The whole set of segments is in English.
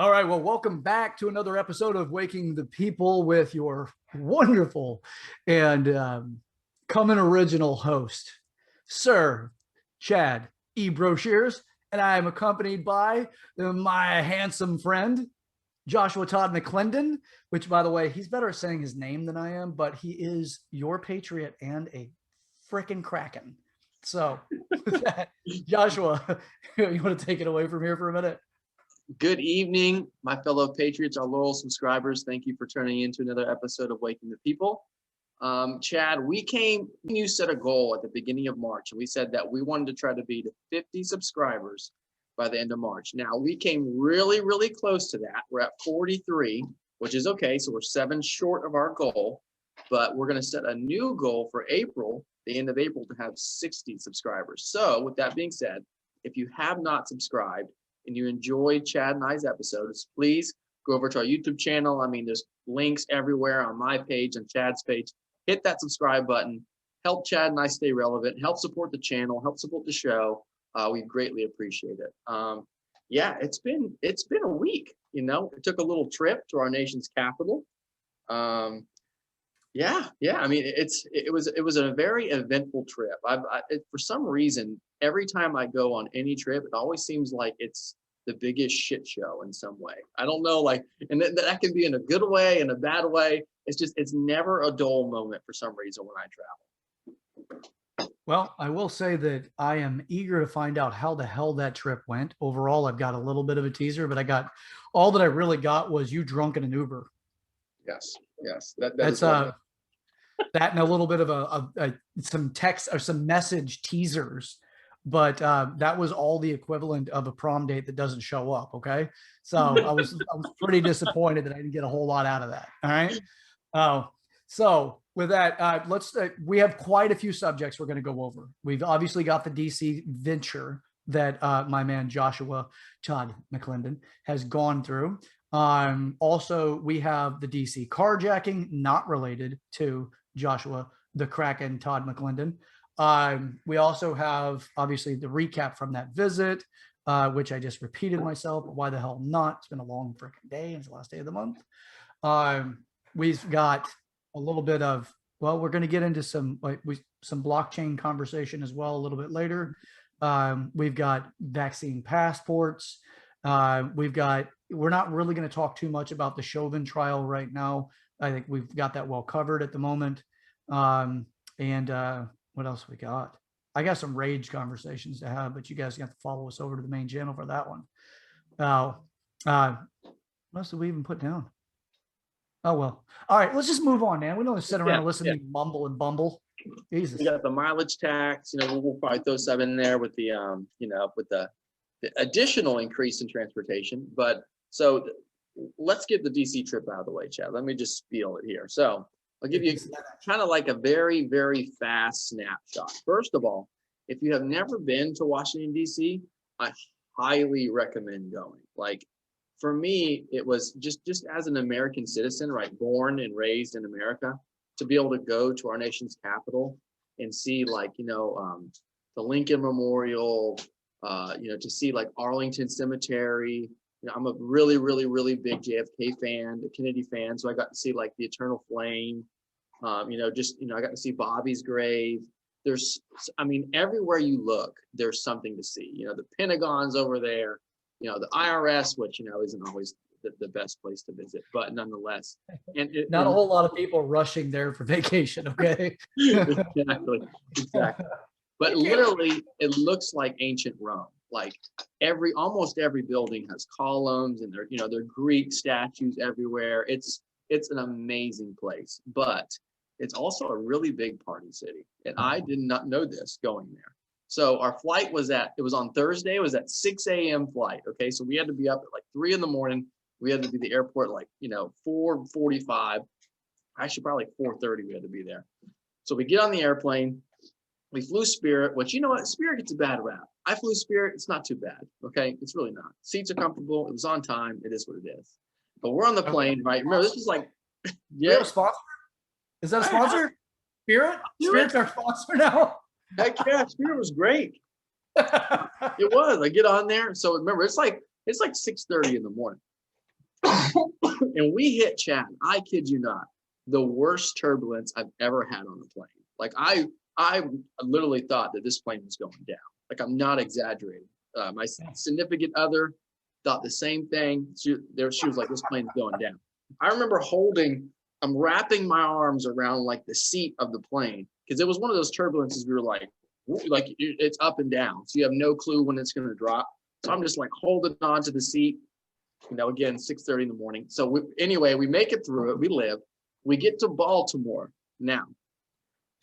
All right. Well, welcome back to another episode of Waking the People with your wonderful and coming original host, Sir Chad E. Brochures. And I am accompanied by my handsome friend, Joshua Todd McClendon, which, by the way, he's better at saying his name than I am, but he is your patriot and a freaking Kraken. So, with that, Joshua, you want to take it away from here for a minute? Good evening, my fellow patriots, our loyal subscribers. Thank you for turning into another episode of Waking the People. Chad, you set a goal at the beginning of March, and we said that we wanted to try to be to 50 subscribers by the end of March. Now, we came really, really close to that. We're at 43, which is okay. So we're 7 short of our goal, but we're going to set a new goal for April, the end of April, to have 60 subscribers. So with that being said, if you have not subscribed, and you enjoyed Chad and I's episodes, please go over to our YouTube channel. I mean, there's links everywhere on my page and Chad's page. Hit that subscribe button. Help Chad and I stay relevant. Help support the channel. Help support the show. We greatly appreciate it. Yeah, it's been a week. You know, it took a little trip to our nation's capital. Yeah. I mean, it was a very eventful trip. For some reason, every time I go on any trip, it always seems like it's the biggest shit show in some way. I don't know, and that can be in a good way and a bad way. It's never a dull moment for some reason when I travel. Well, I will say that I am eager to find out how the hell that trip went. Overall, I've got a little bit of a teaser, but all that I really got was you drunk in an Uber. Yes. That's that and a little bit of some text or some message teasers, but that was all the equivalent of a prom date that doesn't show up. Okay, so I was pretty disappointed that I didn't get a whole lot out of that. All right, so with that, we have quite a few subjects we're going to go over. We've obviously got the DC venture that my man Joshua Todd McClendon has gone through. Also, we have the DC carjacking, not related to Joshua the Kraken Todd McClendon. We also have obviously the recap from that visit, which I just repeated myself. But why the hell not? It's been a long freaking day. It's the last day of the month. We've got a little bit of, well, we're going to get into some blockchain conversation as well a little bit later. We've got vaccine passports. We're not really going to talk too much about the Chauvin trial right now. I think we've got that well covered at the moment. What else we got? I got some rage conversations to have, but you guys have to follow us over to the main channel for that one. What else did we even put down? Oh, well. All right, let's just move on, man. We don't want to sit around and listen to me mumble and bumble. Jesus. We got the mileage tax. We'll probably throw some in there with the, with the additional increase in transportation. But so let's get the DC trip out of the way, Chad. Let me just spiel it here. So I'll give you kind of like a very, very fast snapshot. First of all, if you have never been to Washington, DC, I highly recommend going. Like, for me, it was just as an American citizen, right, born and raised in America, to be able to go to our nation's capital and see, the Lincoln Memorial, to see like Arlington Cemetery. I'm a really, really, really big JFK fan, a Kennedy fan, so I got to see like the Eternal Flame. I got to see Bobby's grave. Everywhere you look, there's something to see. The Pentagon's over there. The IRS, which isn't always the best place to visit, but nonetheless, not a whole lot of people rushing there for vacation. Okay. Exactly. But literally, it looks like ancient Rome. Like almost every building has columns, and they're Greek statues everywhere. It's an amazing place, but it's also a really big party city. And I did not know this going there. So our flight it was on Thursday. It was at 6 a.m. flight. Okay. So we had to be up at like 3 in the morning. We had to be at the airport like, 4:45. Actually, probably like 4:30 we had to be there. So we get on the airplane. We flew Spirit, which, Spirit gets a bad rap. I flew Spirit. It's not too bad. Okay. It's really not. Seats are comfortable. It was on time. It is what it is. But we're on the plane, right? Remember, this is like, yeah. A sponsor? Is that a sponsor? Spirit? Spirit's our sponsor now? Heck yeah. Spirit was great. It was. I get on there. So remember, it's like 6:30 in the morning. And we hit, Chad, I kid you not, the worst turbulence I've ever had on a plane. Like I literally thought that this plane was going down. Like I'm not exaggerating. My significant other thought the same thing. She was like, this plane's going down. I remember I'm wrapping my arms around like the seat of the plane because it was one of those turbulences we were like it's up and down. So you have no clue when it's going to drop. So I'm just like holding on to the seat, again, 6:30 in the morning. So anyway, we make it through it. We live. We get to Baltimore. Now,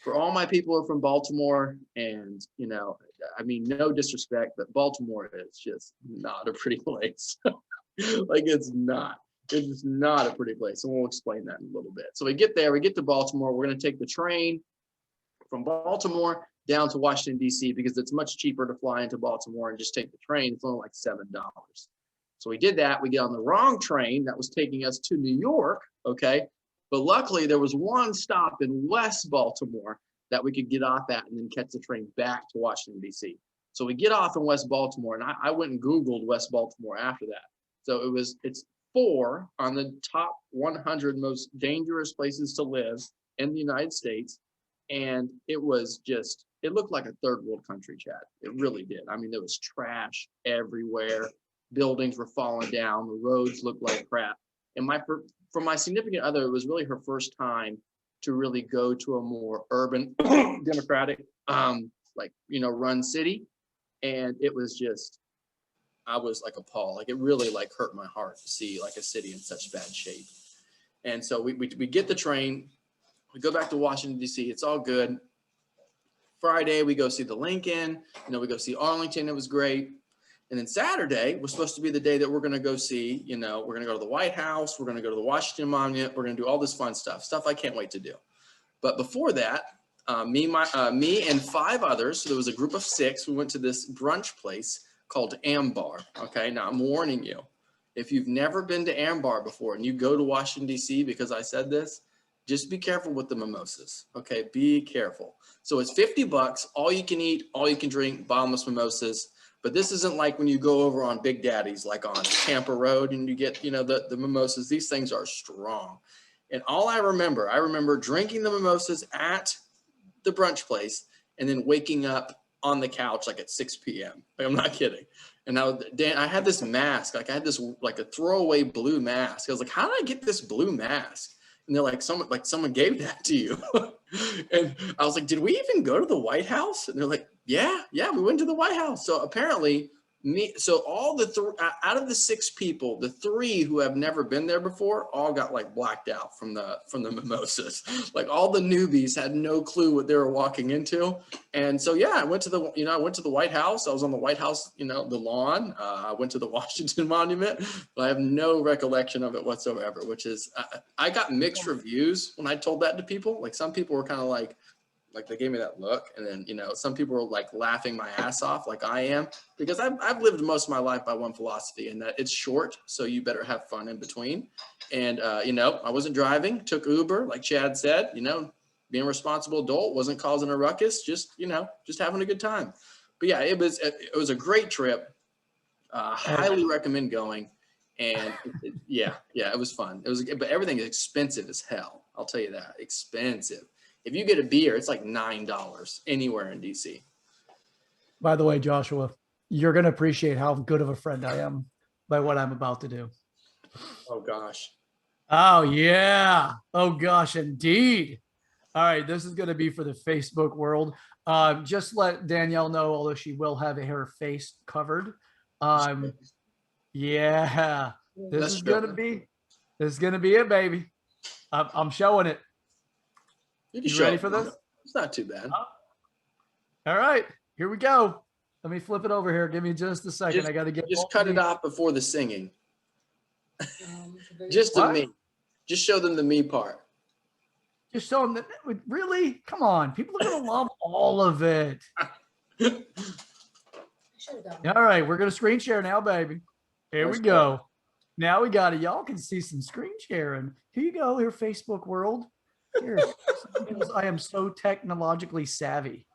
for all my people who are from Baltimore, and, I mean, no disrespect, but Baltimore is just not a pretty place. Like it's just not a pretty place. And we'll explain that in a little bit. So we get there, we get to Baltimore. We're going to take the train from Baltimore down to Washington, D.C. because it's much cheaper to fly into Baltimore and just take the train. It's only like $7. So we did that. We get on the wrong train that was taking us to New York. Okay. But luckily there was one stop in West Baltimore that we could get off at and then catch the train back to Washington, D.C. So we get off in West Baltimore, and I went and Googled West Baltimore after that. So it's 4 on the top 100 most dangerous places to live in the United States. And it looked like a third world country, Chad. It really did. I mean, there was trash everywhere. Buildings were falling down. The roads looked like crap. And for my significant other, it was really her first time to really go to a more urban, democratic, run city. And it was just, I was like appalled. Like it really like hurt my heart to see like a city in such bad shape. And so we get the train, we go back to Washington, D.C. It's all good. Friday, we go see the Lincoln, we go see Arlington. It was great. And then Saturday was supposed to be the day that we're going to go see, we're going to go to the White House. We're going to go to the Washington Monument. We're going to do all this fun stuff I can't wait to do. But before that, me and 5 others, so there was a group of 6, we went to this brunch place called Ambar. Okay, now I'm warning you, if you've never been to Ambar before and you go to Washington, D.C. because I said this, just be careful with the mimosas. Okay, be careful. So it's $50, all you can eat, all you can drink, bottomless mimosas. But this isn't like when you go over on Big Daddy's, like on Tampa Road, and you get, the mimosas. These things are strong. And all I remember drinking the mimosas at the brunch place and then waking up on the couch like at 6 p.m. Like, I'm not kidding. And I had this mask. Like I had this like a throwaway blue mask. I was like, how did I get this blue mask? And they're like, someone gave that to you. And I was like, did we even go to the White House? And they're like, yeah, we went to the White House. So apparently all out of the 6 people, the 3 who have never been there before all got like blacked out from the mimosas. Like all the newbies had no clue what they were walking into. And so I went to the White House. I was on the White House, the lawn. I went to the Washington Monument, but I have no recollection of it whatsoever. Which is, I got mixed reviews when I told that to people. Like some people were kind of like they gave me that look, and then some people were like laughing my ass off, like I am, because I've lived most of my life by one philosophy, and that it's short, so you better have fun in between. And I wasn't driving, took Uber, like Chad said, being a responsible adult, wasn't causing a ruckus, just having a good time. But yeah, it was a great trip. Highly recommend going. And it was fun. But everything is expensive as hell. I'll tell you that, expensive. If you get a beer, it's like $9 anywhere in DC. By the way, Joshua, you're going to appreciate how good of a friend I am by what I'm about to do. Oh, gosh. Oh, yeah. Oh, gosh, indeed. All right. This is going to be for the Facebook world. Just let Danielle know, although she will have her face covered. Yeah. This is going to be it, baby. I'm showing it. You ready for this? It's not too bad. All right, here we go. Let me flip it over here. Give me just a second. I got to get. Just cut it off before the singing. Just the me. Just show them the me part. Just show them that. Really? Come on. People are going to love all of it. All right, we're going to screen share now, baby. Here we go. Now we got it. Y'all can see some screen sharing. Here you go, here, Facebook world. Here, I am so technologically savvy.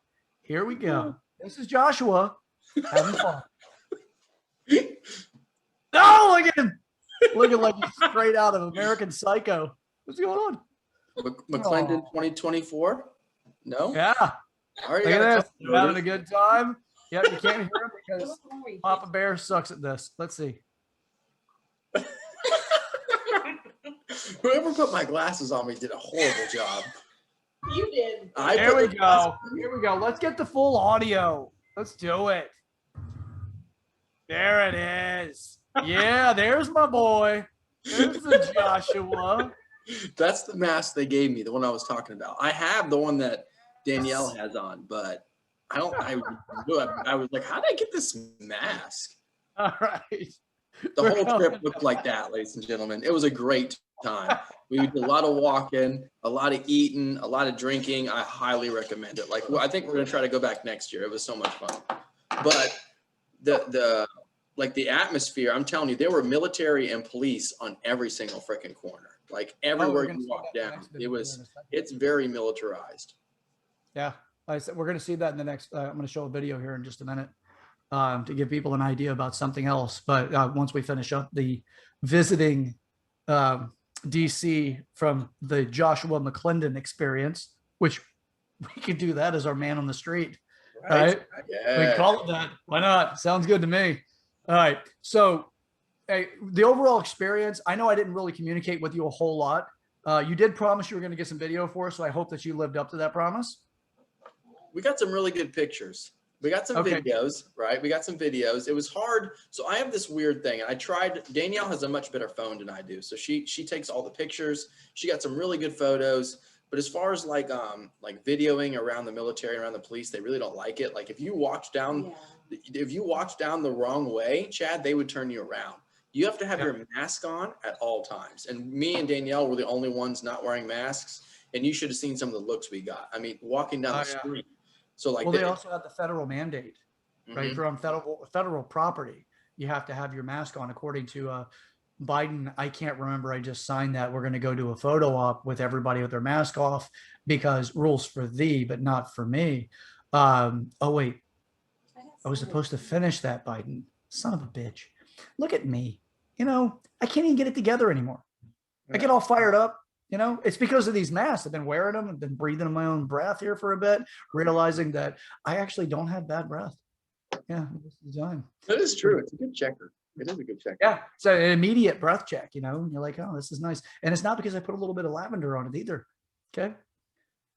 Here we go. This is Joshua having fun. Oh, look at him. Looking like he's straight out of American Psycho. What's going on? McClendon Aw. 2024? No? Yeah. I already Look got a at this. couple They're having a voters. good time. Yep, you can't hear him because Papa Bear sucks at this. Let's see. Whoever put my glasses on me did a horrible job. You did. There we go. Here we go. Let's get the full audio. Let's do it. There it is. Yeah, there's my boy. There's the Joshua. That's the mask they gave me, the one I was talking about. I have the one that Danielle has on, but I was like, how did I get this mask? All right. The We're whole going trip looked like that, ladies and gentlemen. It was a great time. We did a lot of walking, a lot of eating, a lot of drinking. I highly recommend it. Like, I think we're gonna try to go back next year. It was so much fun. But the atmosphere, I'm telling you, there were military and police on every single freaking corner. Like everywhere you walk down, it's very militarized. Yeah, I said we're going to see that in the next. I'm going to show a video here in just a minute to give people an idea about something else. But once we finish up the visiting DC from the Joshua McClendon experience, which we could do that as our man on the street, right? Yeah. We can call it that. Why not? Sounds good to me. All right. So the overall experience, I know I didn't really communicate with you a whole lot. You did promise you were going to get some video for us, so I hope that you lived up to that promise. We got some really good pictures. We got some videos, right? We got some videos. It was hard. So I have this weird thing. I tried, Danielle has a much better phone than I do. So she takes all the pictures. She got some really good photos. But as far as like videoing around the military, around the police, they really don't like it. Like if you walked down, the wrong way, Chad, they would turn you around. You have to have your mask on at all times. And me and Danielle were the only ones not wearing masks. And you should have seen some of the looks we got. I mean, walking down the street. So like, well, they also have the federal mandate, right? If you're on federal property, you have to have your mask on. According to Biden, I can't remember. I just signed that. We're going to go do a photo op with everybody with their mask off because rules for thee, but not for me. Oh wait, I was supposed to finish that, Biden. Son of a bitch. Look at me. You know, I can't even get it together anymore. I get all fired up. You know, it's because of these masks. I've been wearing them. I've been breathing in my own breath here for a bit, realizing that I actually don't have bad breath. Yeah, this is the time. That is true. It's a good checker. It is a good checker. Yeah, it's an immediate breath check, you know, and you're like, oh, this is nice. And it's not because I put a little bit of lavender on it either. Okay.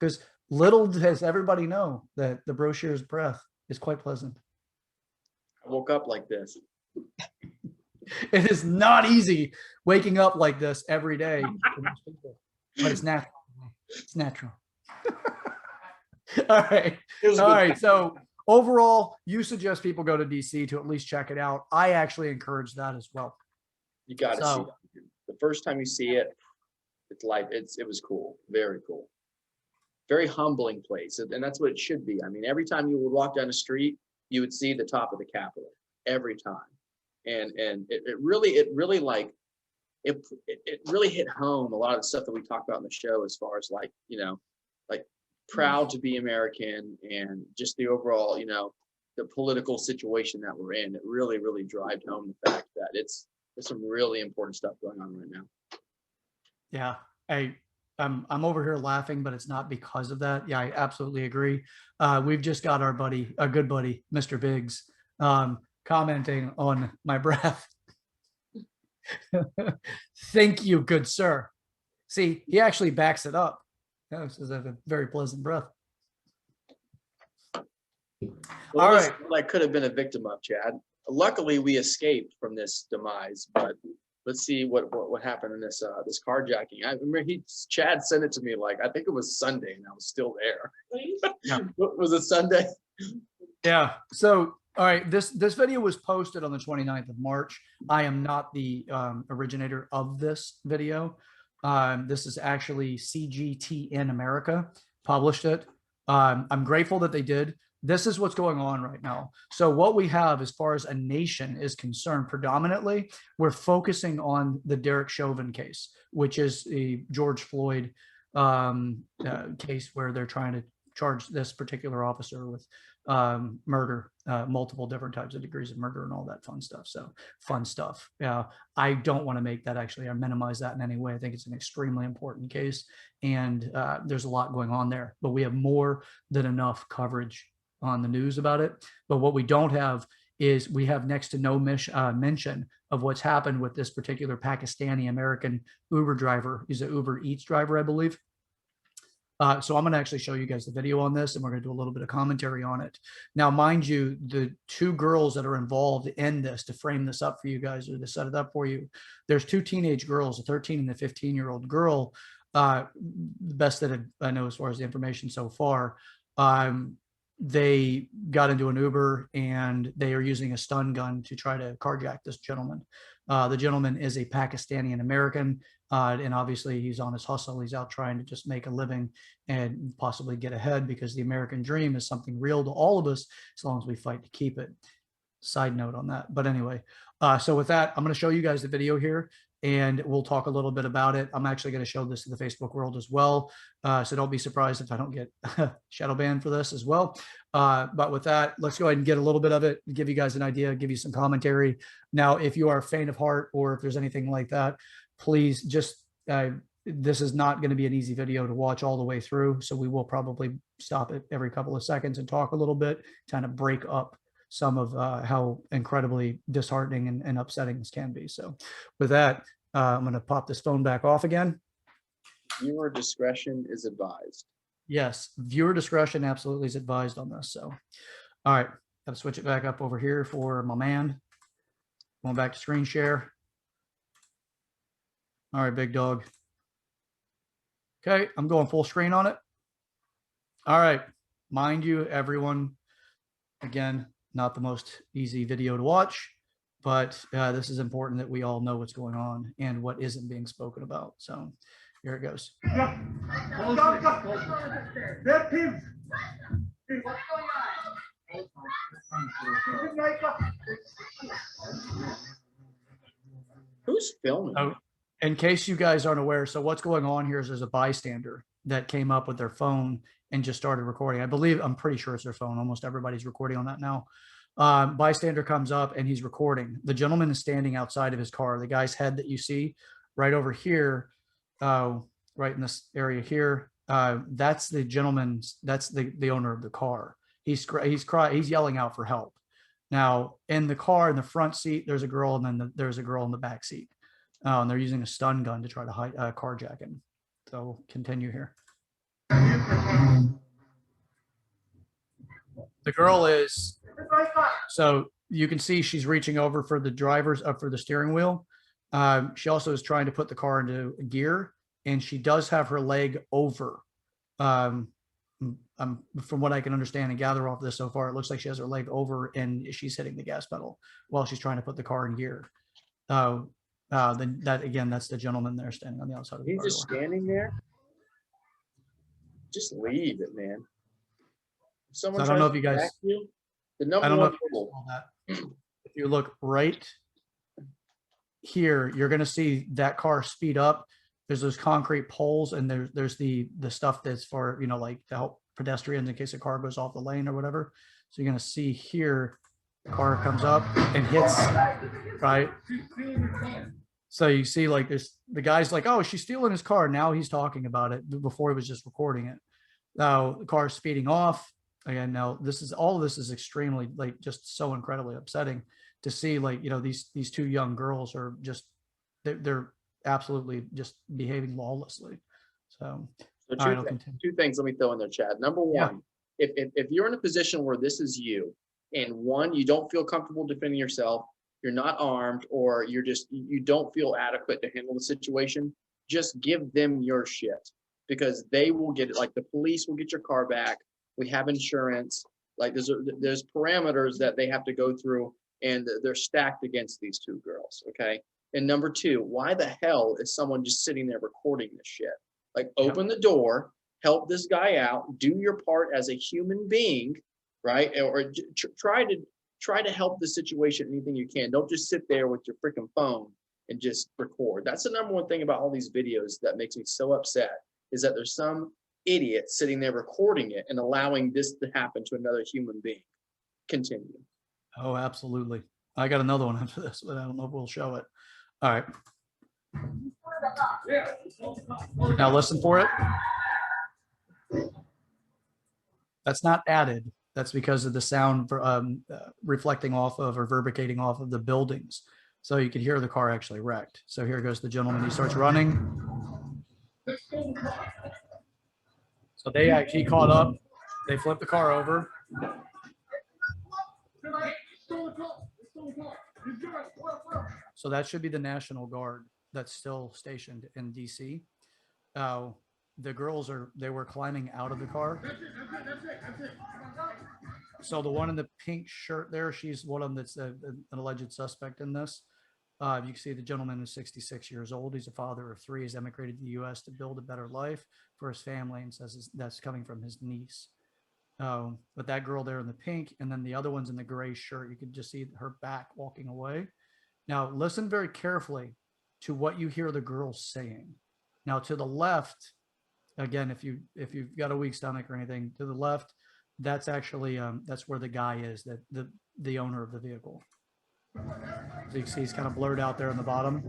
Because little does everybody know that the brochure's breath is quite pleasant. I woke up like this. It is not easy waking up like this every day for most people, but it's natural. It's natural. All right. All right. So overall, you suggest people go to DC to at least check it out. I actually encourage that as well. You got to see it. The first time you see it, it's like, it was cool. Very cool. Very humbling place. And that's what it should be. I mean, every time you would walk down the street, you would see the top of the Capitol every time. And it really hit home a lot of the stuff that we talked about in the show as far as like, you know, like proud to be American and just the overall, you know, the political situation that we're in. It really, really drives home the fact that there's some really important stuff going on right now. Yeah, I'm over here laughing, but it's not because of that. Yeah, I absolutely agree. We've just got our good buddy, Mr. Biggs, commenting on my breath. Thank you, good sir. See, he actually backs it up. This is a very pleasant breath. Well, all right. I could have been a victim of, Chad. Luckily, we escaped from this demise, but let's see what happened in this carjacking. I remember Chad sent it to me like, I think it was Sunday and I was still there. Yeah. Was it Sunday? Yeah. So, all right, this video was posted on the 29th of March. I am not the originator of this video. This is actually CGTN America published it. I'm grateful that they did. This is what's going on right now. So what we have as far as a nation is concerned, predominantly, we're focusing on the Derek Chauvin case, which is a George Floyd case where they're trying to charged this particular officer with murder, multiple different types of degrees of murder and all that fun stuff. So fun stuff. I don't want to make that actually or minimize that in any way. I think it's an extremely important case, and there's a lot going on there, but we have more than enough coverage on the news about it. But what we don't have is we have next to no mention of what's happened with this particular Pakistani American Uber driver. He's an Uber Eats driver, I believe. So I'm going to actually show you guys the video on this, and we're going to do a little bit of commentary on it. Now, mind you, the two girls that are involved in this, to frame this up for you guys or to set it up for you, there's two teenage girls, a 13 and a 15-year-old girl. The best that I know as far as the information so far, they got into an Uber and they are using a stun gun to try to carjack this gentleman. The gentleman is a Pakistani American, and obviously he's on his hustle. He's out trying to just make a living and possibly get ahead, because the American dream is something real to all of us as long as we fight to keep it. Side note on that. But anyway, so with that, I'm going to show you guys the video here, and we'll talk a little bit about it. I'm actually going to show this to the Facebook world as well. So don't be surprised if I don't get shadow banned for this as well. But with that, let's go ahead and get a little bit of it, give you guys an idea, give you some commentary. Now, if you are faint of heart or if there's anything like that, please just, this is not going to be an easy video to watch all the way through. So we will probably stop it every couple of seconds and talk a little bit, kind of break up some of how incredibly disheartening and upsetting this can be. So with that, I'm going to pop this phone back off again. Viewer discretion is advised. Yes, viewer discretion absolutely is advised on this. So, all right, got to switch it back up over here for my man. Going back to screen share. All right, big dog. Okay, I'm going full screen on it. All right, mind you, everyone, again, not the most easy video to watch, but this is important that we all know what's going on and what isn't being spoken about. So here it goes. Who's filming? Oh, in case you guys aren't aware, so what's going on here is there's a bystander that came up with their phone and just started recording. I'm pretty sure it's their phone. Almost everybody's recording on that now. Bystander comes up and he's recording. The gentleman is standing outside of his car. The guy's head that you see right over here, right in this area here, that's the gentleman's, that's the owner of the car. He's yelling out for help. Now in the car, in the front seat, there's a girl, and then there's a girl in the back seat. And they're using a stun gun to try to carjack him. So continue here. The girl is, so you can see she's reaching over for the driver's up for the steering wheel. She also is trying to put the car into gear, and she does have her leg over. From what I can understand and gather off this so far, it looks like she has her leg over and she's hitting the gas pedal while she's trying to put the car in gear. Then that again, that's the gentleman there standing on the outside of the car. He's just standing there. Just leave it, man. Someone so I don't know if you guys. You, the number I don't know one if you saw that. If you look right here, you're going to see that car speed up. There's those concrete poles, and there's the stuff that's for, you know, like to help pedestrians in case a car goes off the lane or whatever. So you're going to see here, the car comes up and hits, right? So you see, like, this, the guy's like, oh, she's stealing his car. Now he's talking about it. Before he was just recording it. Now the car is speeding off again. Now this is, all of this is extremely, like, just so incredibly upsetting to see, like, you know, these two young girls are just, they're absolutely just behaving lawlessly. So two things let me throw in there, Chad. Number one, if you're in a position where this is you, and one, you don't feel comfortable defending yourself, you're not armed, or you don't feel adequate to handle the situation, just give them your shit, because they will get it. Like, the police will get your car back. We have insurance. Like, there's parameters that they have to go through, and they're stacked against these two girls. Okay. And number two, why the hell is someone just sitting there recording this shit? Like, open the door, help this guy out, do your part as a human being, right? Or try to help the situation anything you can. Don't just sit there with your freaking phone and just record. That's the number one thing about all these videos that makes me so upset, is that there's some idiot sitting there recording it and allowing this to happen to another human being. Continue. Oh, absolutely. I got another one after this, but I don't know if we'll show it. All right. Now listen for it. That's not added. That's because of the sound reflecting off of or reverberating off of the buildings. So you can hear the car actually wrecked. So here goes the gentleman. He starts running. So they actually caught up. They flipped the car over. So that should be the National Guard that's still stationed in DC. The girls they were climbing out of the car. So the one in the pink shirt there, she's one of them that's an alleged suspect in this. You can see the gentleman is 66 years old. He's a father of 3. He's emigrated to the U.S. to build a better life for his family, and says that's coming from his niece. But that girl there in the pink, and then the other one's in the gray shirt, you could just see her back walking away. Now listen very carefully to what you hear the girl saying. Now to the left, again, if you've got a weak stomach or anything, to the left, that's actually that's where the guy is, that the owner of the vehicle. So you can see he's kind of blurred out there on the bottom.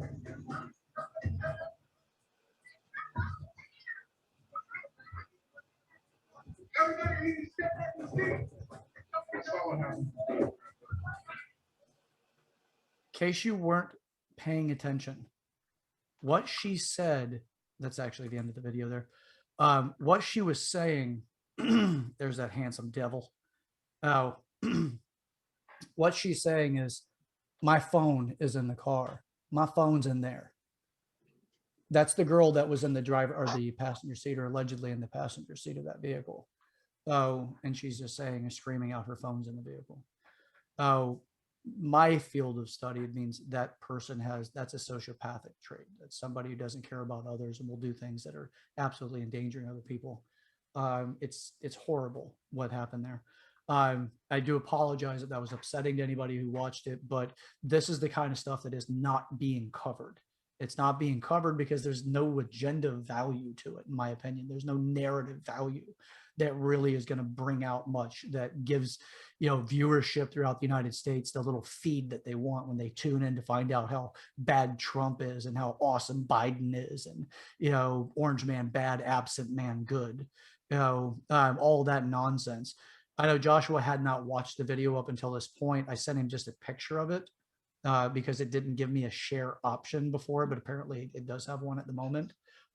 In case you weren't paying attention, what she said, that's actually the end of the video there. What she was saying, there's that handsome devil. What she's saying is, my phone is in the car. My phone's in there. That's the girl that was in the driver or the passenger seat, or allegedly in the passenger seat of that vehicle. And she's just saying and screaming out her phone's in the vehicle. My field of study means that person that's a sociopathic trait. That's somebody who doesn't care about others and will do things that are absolutely endangering other people. It's horrible what happened there. I do apologize if that was upsetting to anybody who watched it, but this is the kind of stuff that is not being covered. It's not being covered because there's no agenda value to it, in my opinion. There's no narrative value that really is going to bring out much that gives, viewership throughout the United States the little feed that they want when they tune in to find out how bad Trump is and how awesome Biden is, and orange man bad, absent man good, all that nonsense. I know Joshua had not watched the video up until this point. I sent him just a picture of it because it didn't give me a share option before, but apparently it does have one at the moment.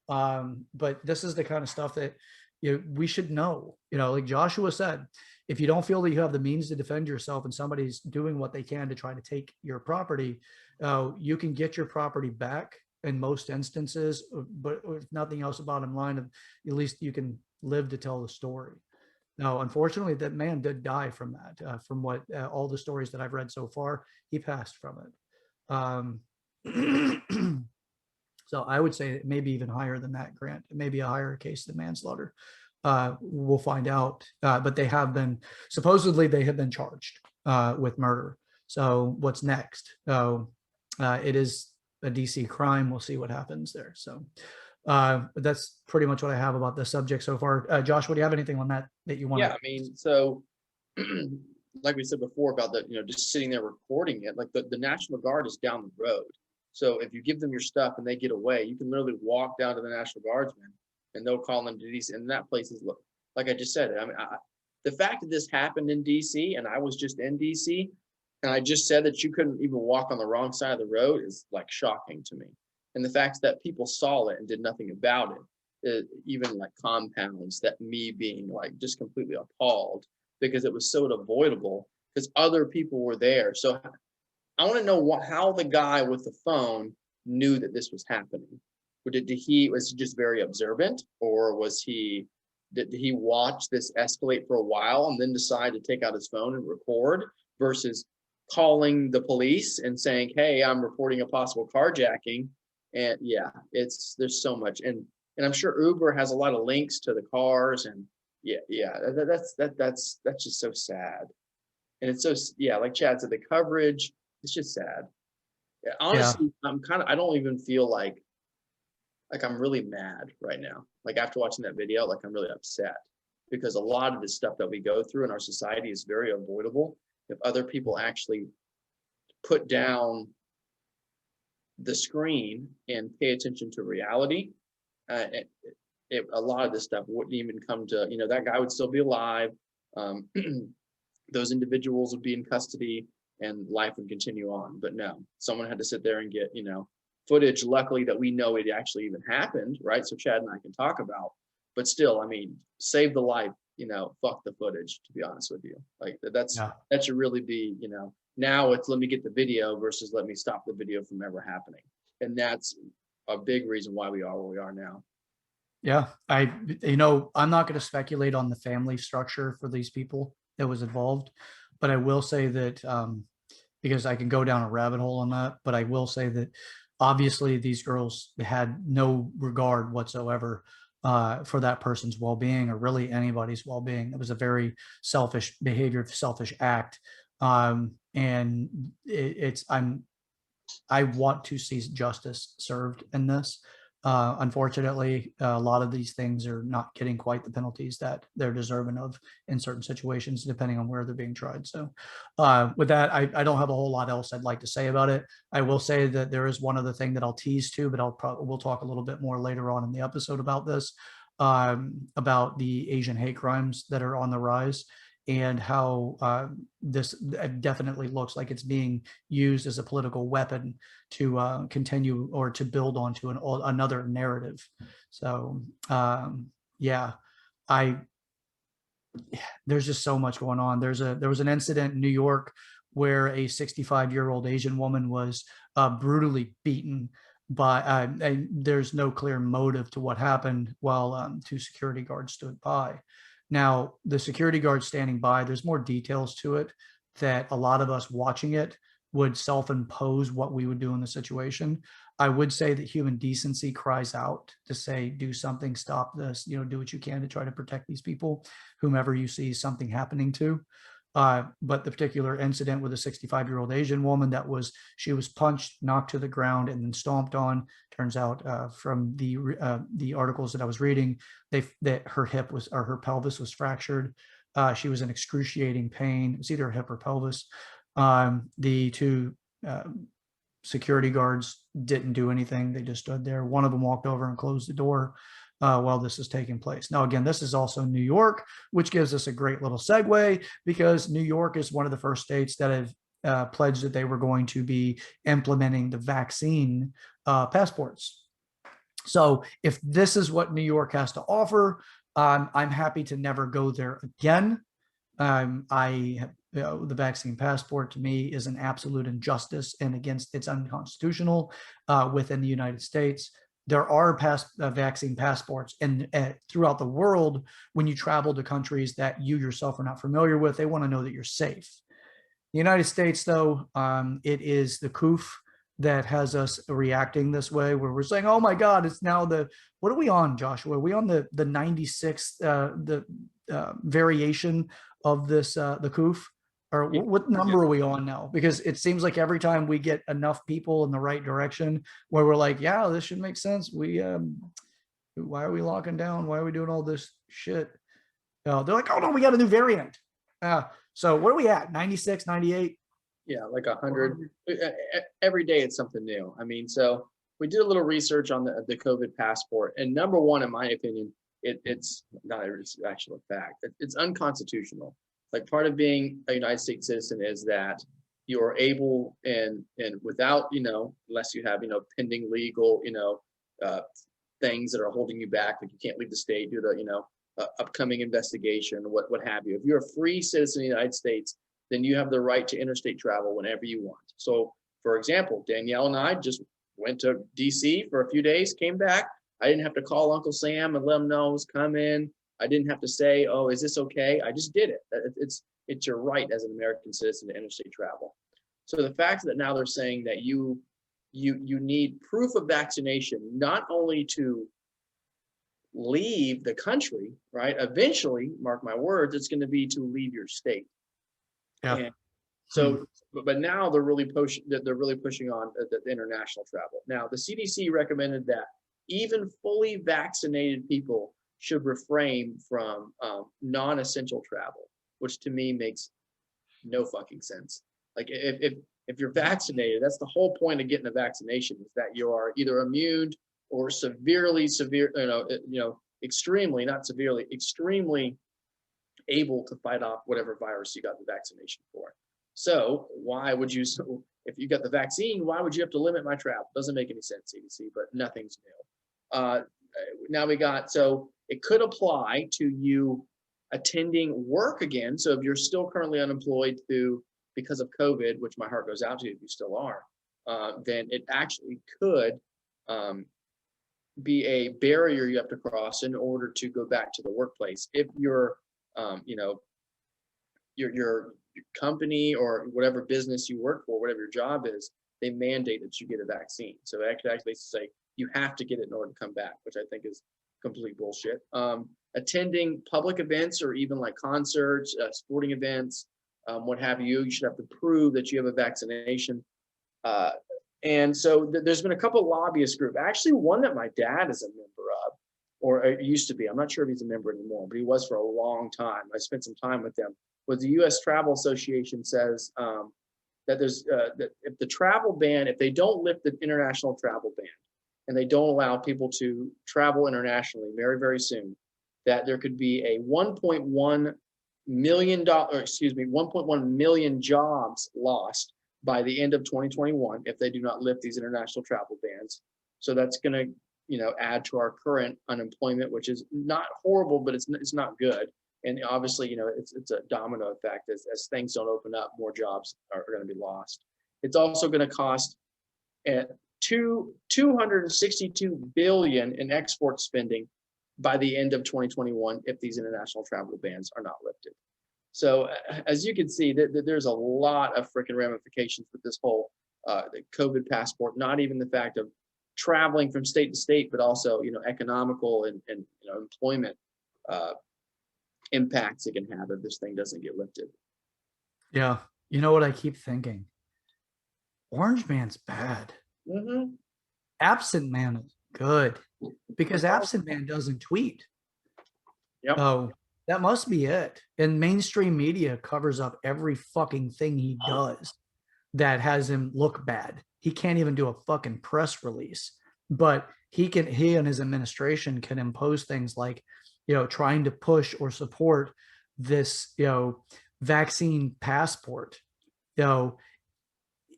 But this is the kind of stuff that we should know. Like Joshua said, if you don't feel that you have the means to defend yourself and somebody's doing what they can to try to take your property, you can get your property back in most instances, but if nothing else, the bottom line of at least you can live to tell the story. Now, unfortunately, that man did die from that. From what all the stories that I've read so far, he passed from it. So I would say it may be even higher than that, Grant. It may be a higher case than manslaughter. We'll find out. But supposedly they have been charged with murder. So what's next? It is a DC crime. We'll see what happens there. So that's pretty much what I have about the subject so far. Joshua, do you have anything on that you want? Yeah, I mean, so like we said before about just sitting there recording it, like the National Guard is down the road. So if you give them your stuff and they get away, you can literally walk down to the National Guardsmen and they'll call them to DC. And that place is, like I just said, I mean, the fact that this happened in DC and I was just in DC and I just said that you couldn't even walk on the wrong side of the road is like shocking to me. And the fact that people saw it and did nothing about it, even like compounds, that me being like just completely appalled because it was so avoidable because other people were there. So I want to know how the guy with the phone knew that this was happening. Was he just very observant, or did he watch this escalate for a while and then decide to take out his phone and record versus calling the police and saying, hey, I'm reporting a possible carjacking? And yeah, there's so much. And I'm sure Uber has a lot of links to the cars, and that's just so sad. And it's so, like Chad said, the coverage, it's just sad. Honestly, I don't even feel like, like I'm really mad right now. Like after watching that video, like I'm really upset because a lot of the stuff that we go through in our society is very avoidable if other people actually put down the screen and pay attention to reality. A lot of this stuff wouldn't even come to, that guy would still be alive. Um, those individuals would be in custody and life would continue on. But no, someone had to sit there and get, footage, luckily, that we know it actually even happened, right? So Chad and I can talk about, but still, I mean, save the life, fuck the footage, to be honest with you. Like that should really be, now it's let me get the video versus let me stop the video from ever happening. And that's a big reason why we are where we are now. Yeah, I'm not going to speculate on the family structure for these people that was involved, but I will say that because I can go down a rabbit hole on that, but I will say that obviously these girls had no regard whatsoever for that person's well-being or really anybody's well-being. It was a very selfish behavior, selfish act, and I want to see justice served in this. Unfortunately, a lot of these things are not getting quite the penalties that they're deserving of in certain situations, depending on where they're being tried. So with that, I don't have a whole lot else I'd like to say about it. I will say that there is one other thing that I'll tease to, but we'll talk a little bit more later on in the episode about this, about the Asian hate crimes that are on the rise and how this definitely looks like it's being used as a political weapon to continue or to build onto another narrative. So yeah, there's just so much going on. There was an incident in New York where a 65-year-old Asian woman was brutally beaten by, and there's no clear motive to what happened while two security guards stood by. Now, the security guard standing by, there's more details to it that a lot of us watching it would self-impose what we would do in the situation. I would say that human decency cries out to say, do something, stop this, do what you can to try to protect these people, whomever you see something happening to. But the particular incident with a 65-year-old Asian woman she was punched, knocked to the ground, and then stomped on. Turns out from the articles that I was reading, that her her pelvis was fractured. She was in excruciating pain. It's either hip or pelvis. The two security guards didn't do anything. They just stood there. One of them walked over and closed the door while this is taking place. Now, again, this is also New York, which gives us a great little segue because New York is one of the first states that have pledged that they were going to be implementing the vaccine passports. So if this is what New York has to offer, I'm happy to never go there again. The vaccine passport to me is an absolute injustice and it's unconstitutional within the United States. There are vaccine passports and throughout the world, when you travel to countries that you yourself are not familiar with, they want to know that you're safe. The United States, though, it is the Couff that has us reacting this way, where we're saying, oh my God, it's now what are we on, Joshua? Are we on the 96th variation of this, the Couff? Or what number are we on now? Because it seems like every time we get enough people in the right direction where we're like, yeah, this should make sense. Why are we locking down? Why are we doing all this shit? They're like, oh no, we got a new variant. So what are we at? 96, 98? Yeah, like 100. Every day it's something new. I mean, so we did a little research on the COVID passport, and number one, in my opinion, it's not it's actual fact. It's unconstitutional. Like part of being a United States citizen is that you are able and without, unless you have, pending legal, things that are holding you back, like you can't leave the state due to, upcoming investigation, what have you. If you're a free citizen of the United States, then you have the right to interstate travel whenever you want. So for example, Danielle and I just went to DC for a few days, came back. I didn't have to call Uncle Sam and let him know I was coming. I didn't have to say, oh, is this okay? I just did it. It's your right as an American citizen to interstate travel. So the fact that now they're saying that you need proof of vaccination, not only to leave the country, right? Eventually, mark my words, it's going to be to leave your state. Yeah. And so, but now they're really pushing on the international travel. Now, the CDC recommended that even fully vaccinated people should refrain from non-essential travel, which to me makes no fucking sense. Like if you're vaccinated, that's the whole point of getting a vaccination, is that you are either immune or extremely, not severely, extremely able to fight off whatever virus you got the vaccination for. So why would you, if you got the vaccine, why would you have to limit my travel? Doesn't make any sense, CDC, but nothing's new. Now we got, so it could apply to you attending work again. So if you're still currently unemployed because of COVID, which my heart goes out to you if you still are, then it actually could be a barrier you have to cross in order to go back to the workplace. If your company or whatever business you work for, whatever your job is, they mandate that you get a vaccine. So they actually say you have to get it in order to come back, which I think is complete bullshit. Attending public events or even like concerts, sporting events, what have you, you should have to prove that you have a vaccination. And so there's been a couple of lobbyist groups, actually one that my dad is a member of, or it used to be. I'm not sure if he's a member anymore, but he was for a long time. I spent some time with them. But the U.S. Travel Association says that there's that if the travel ban, if they don't lift the international travel ban, and they don't allow people to travel internationally very, very soon, that there could be a $1.1 million jobs lost by the end of 2021 if they do not lift these international travel bans. So that's going to, add to our current unemployment, which is not horrible, but it's not good. And obviously, it's a domino effect. As things don't open up, more jobs are going to be lost. It's also going to cost $262 billion in export spending by the end of 2021 if these international travel bans are not lifted. So as you can see, there's a lot of freaking ramifications with this whole the COVID passport. Not even the fact of traveling from state to state, but also economical and employment impacts it can have if this thing doesn't get lifted. Yeah, you know what I keep thinking? Orange Man's bad. Mm-hmm. Absent Man is good because Absent Man doesn't tweet. Yep. Oh, that must be it. And mainstream media covers up every fucking thing he does that has him look bad. He can't even do a fucking press release, but he and his administration can impose things like, trying to push or support this, vaccine passport.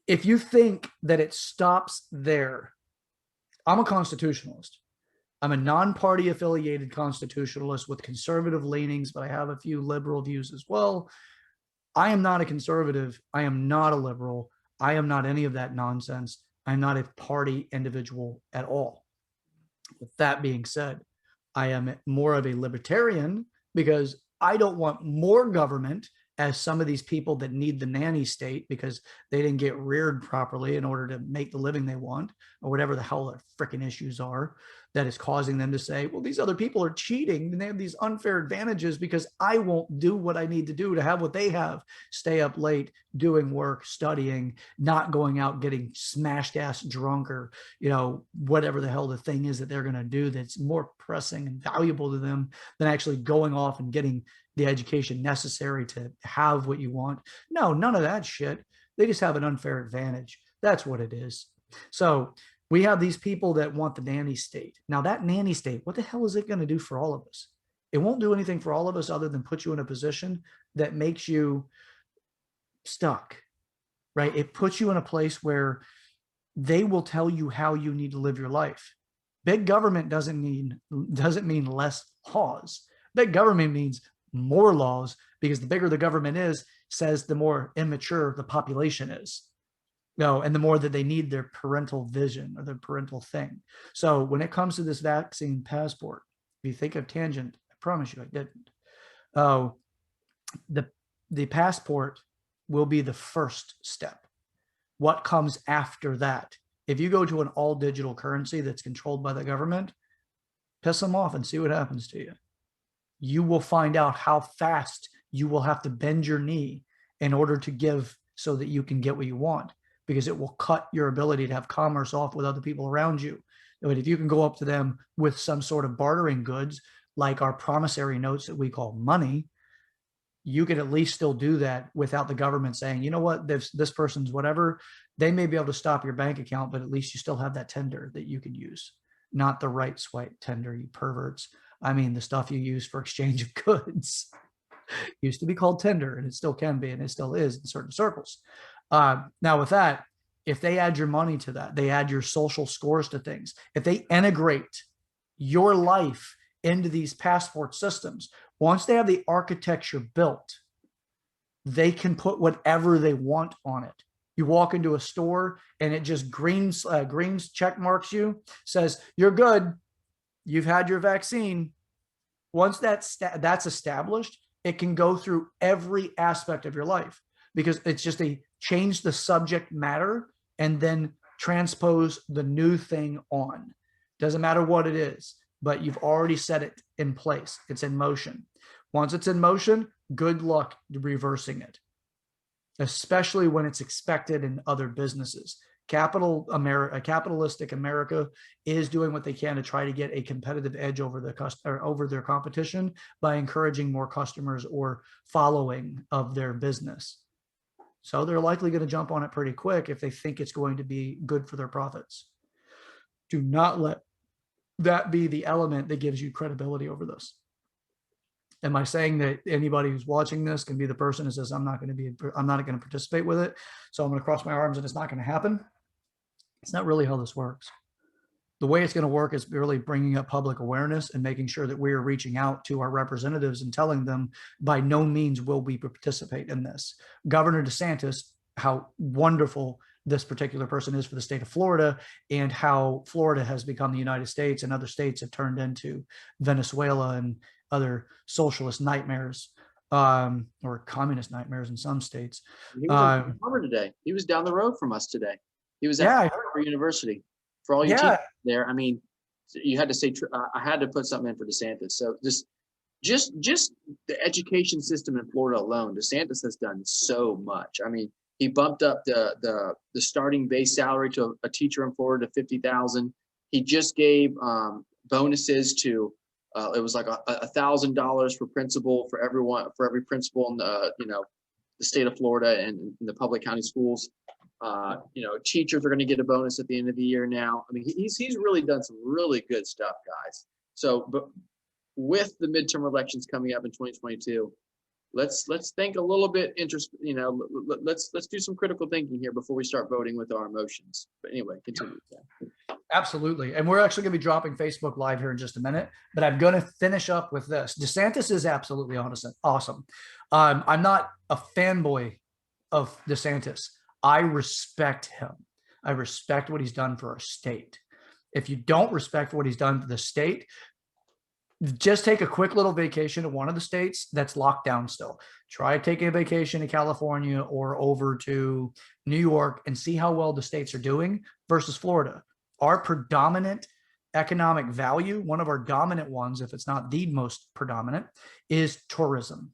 If you think that it stops there, I'm a constitutionalist. I'm a non-party affiliated constitutionalist with conservative leanings, but I have a few liberal views as well. I am not a conservative. I am not a liberal. I am not any of that nonsense. I'm not a party individual at all. With that being said, I am more of a libertarian because I don't want more government, as some of these people that need the nanny state because they didn't get reared properly in order to make the living they want, or whatever the hell their freaking issues are, that is causing them to say, well, these other people are cheating and they have these unfair advantages because I won't do what I need to do to have what they have. Stay up late, doing work, studying, not going out getting smashed ass drunk, or whatever the hell the thing is that they're going to do that's more pressing and valuable to them than actually going off and getting the education necessary to have what you want. No, none of that shit. They just have an unfair advantage. That's what it is. So we have these people that want the nanny state. Now that nanny state, what the hell is it going to do for all of us? It won't do anything for all of us other than put you in a position that makes you stuck, right? It puts you in a place where they will tell you how you need to live your life. Big government doesn't mean less laws. Big government means more laws, because the bigger the government is, says the more immature the population is. And the more that they need their parental vision or their parental thing. So when it comes to this vaccine passport, if you think of tangent, I promise you I didn't. The passport will be the first step. What comes after that? If you go to an all digital currency that's controlled by the government, piss them off and see what happens to you. You will find out how fast you will have to bend your knee in order to give so that you can get what you want, because it will cut your ability to have commerce off with other people around you. But if you can go up to them with some sort of bartering goods, like our promissory notes that we call money, you could at least still do that without the government saying, you know what, this person's whatever. They may be able to stop your bank account, but at least you still have that tender that you can use, not the right swipe tender, you perverts. I mean, the stuff you use for exchange of goods used to be called tender, and it still can be, and it still is in certain circles. Now with that, if they add your money to that, they add your social scores to things. If they integrate your life into these passport systems, once they have the architecture built, they can put whatever they want on it. You walk into a store and it just greens check marks you, says you're good, you've had your vaccine. Once that's established, it can go through every aspect of your life, because it's just a change the subject matter and then transpose the new thing on. Doesn't matter what it is, but you've already set it in place. It's in motion. Once it's in motion, good luck reversing it, especially when it's expected in other businesses. Capitalistic America is doing what they can to try to get a competitive edge over their competition by encouraging more customers or following of their business. So they're likely going to jump on it pretty quick if they think it's going to be good for their profits. Do not let that be the element that gives you credibility over this. Am I saying that anybody who's watching this can be the person who says, I'm not going to participate with it, so I'm going to cross my arms and it's not going to happen? It's not really how this works. The way it's going to work is really bringing up public awareness and making sure that we are reaching out to our representatives and telling them by no means will we participate in this. Governor DeSantis, how wonderful this particular person is for the state of Florida, and how Florida has become the United States and other states have turned into Venezuela and other socialist nightmares, or communist nightmares in some states. He was in Harvard today. He was down the road from us today. He was at Harvard University. For all you teachers there, I mean, you had to say, I had to put something in for DeSantis. So just the education system in Florida alone, DeSantis has done so much. I mean, he bumped up the starting base salary to a teacher in Florida to $50,000. He just gave bonuses to it was like $1,000 for principal for every principal in the state of Florida and in the public county schools. Teachers are going to get a bonus at the end of the year now. I mean, he's really done some really good stuff, guys. So, but with the midterm elections coming up in 2022, let's think a little bit let's do some critical thinking here before we start voting with our emotions. But anyway, continue. Absolutely. And we're actually going to be dropping Facebook Live here in just a minute, but I'm going to finish up with this. DeSantis is absolutely awesome. I'm not a fanboy of DeSantis. I respect him. I respect what he's done for our state. If you don't respect what he's done for the state, just take a quick little vacation to one of the states that's locked down still. Try taking a vacation to California or over to New York and see how well the states are doing versus Florida. Our predominant economic value, one of our dominant ones, if it's not the most predominant, is tourism.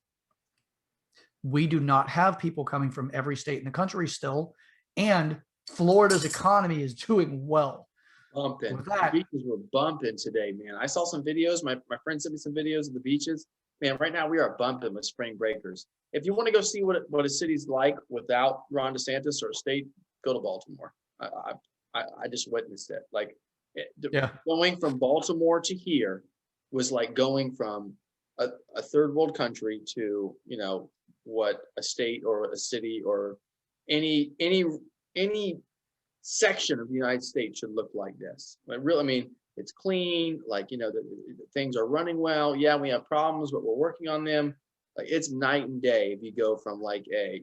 We do not have people coming from every state in the country still, and Florida's economy is doing well. Bumping. The beaches were bumping today, man. I saw some videos. My friend sent me some videos of the beaches. Man, right now we are bumping with spring breakers. If you want to go see what a city's like without Ron DeSantis or a state, go to Baltimore. I just witnessed it. Like, going from Baltimore to here was like going from a third world country to what a state or a city or any section of the United States should look like this. But really, I mean, it's clean, like, the things are running well. Yeah, we have problems, but we're working on them. Like, it's night and day if you go from like a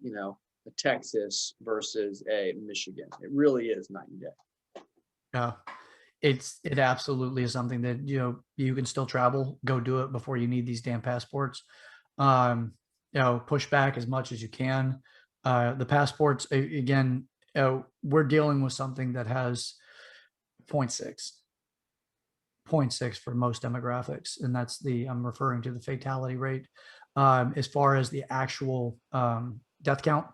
Texas versus a Michigan. It really is night and day. Yeah, it absolutely is something that you can still travel, go do it before you need these damn passports. Push back as much as you can. The passports, again, we're dealing with something that has 0.6 for most demographics, and that's I'm referring to the fatality rate. As far as the actual death count,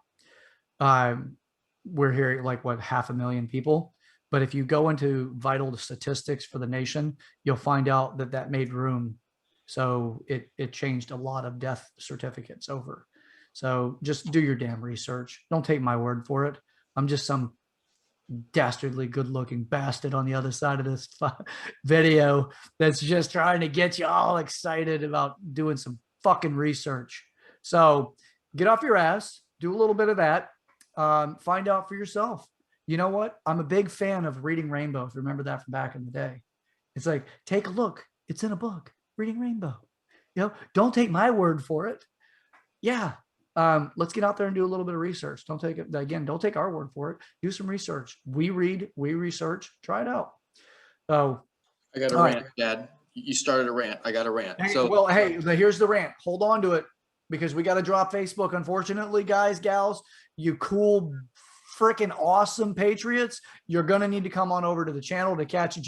we're hearing like 500,000 people, But if you go into vital statistics for the nation, you'll find out that that made room. So it changed a lot of death certificates over. So just do your damn research. Don't take my word for it. I'm just some dastardly good looking bastard on the other side of this video that's just trying to get you all excited about doing some fucking research. So get off your ass, do a little bit of that, find out for yourself. You know what? I'm a big fan of reading Rainbow. If you remember that from back in the day, it's like, take a look. It's in a book, Reading Rainbow. You know, don't take my word for it. Yeah. Let's get out there and do a little bit of research. Don't take it again. Don't take our word for it. Do some research. We read, we research, try it out. So I got a rant, Dad. You started a rant. I got a rant. hey, So well, hey, here's the rant. Hold on to it because we got to drop Facebook. Unfortunately, guys, gals, you cool, freaking awesome patriots, you're gonna need to come on over to the channel to catch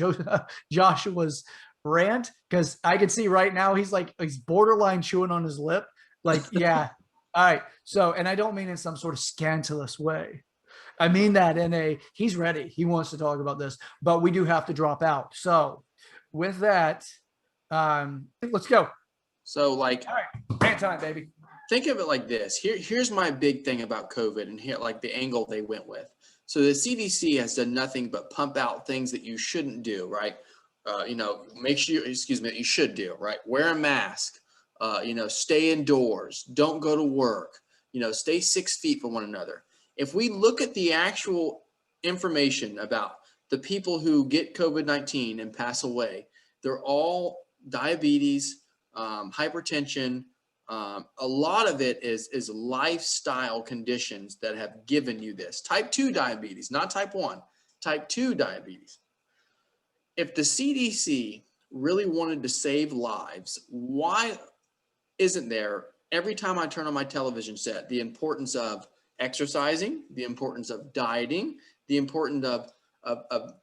Joshua's rant, because I can see right now he's borderline chewing on his lip. Like, yeah. All right. So, and I don't mean in some sort of scandalous way. I mean that in a, he's ready. He wants to talk about this, but we do have to drop out. So with that, let's go. So like, all right, rant time, baby. Think of it like this. Here's my big thing about COVID, and here, like the angle they went with. So the CDC has done nothing but pump out things that you shouldn't do, right? Make sure, that you should do, right? Wear a mask, stay indoors, don't go to work, stay 6 feet from one another. If we look at the actual information about the people who get COVID-19 and pass away, they're all diabetes, hypertension. A lot of it is lifestyle conditions that have given you this. Type 2 diabetes, not type 1, type 2 diabetes. If the CDC really wanted to save lives, why isn't there, every time I turn on my television set, the importance of exercising, the importance of dieting, the importance of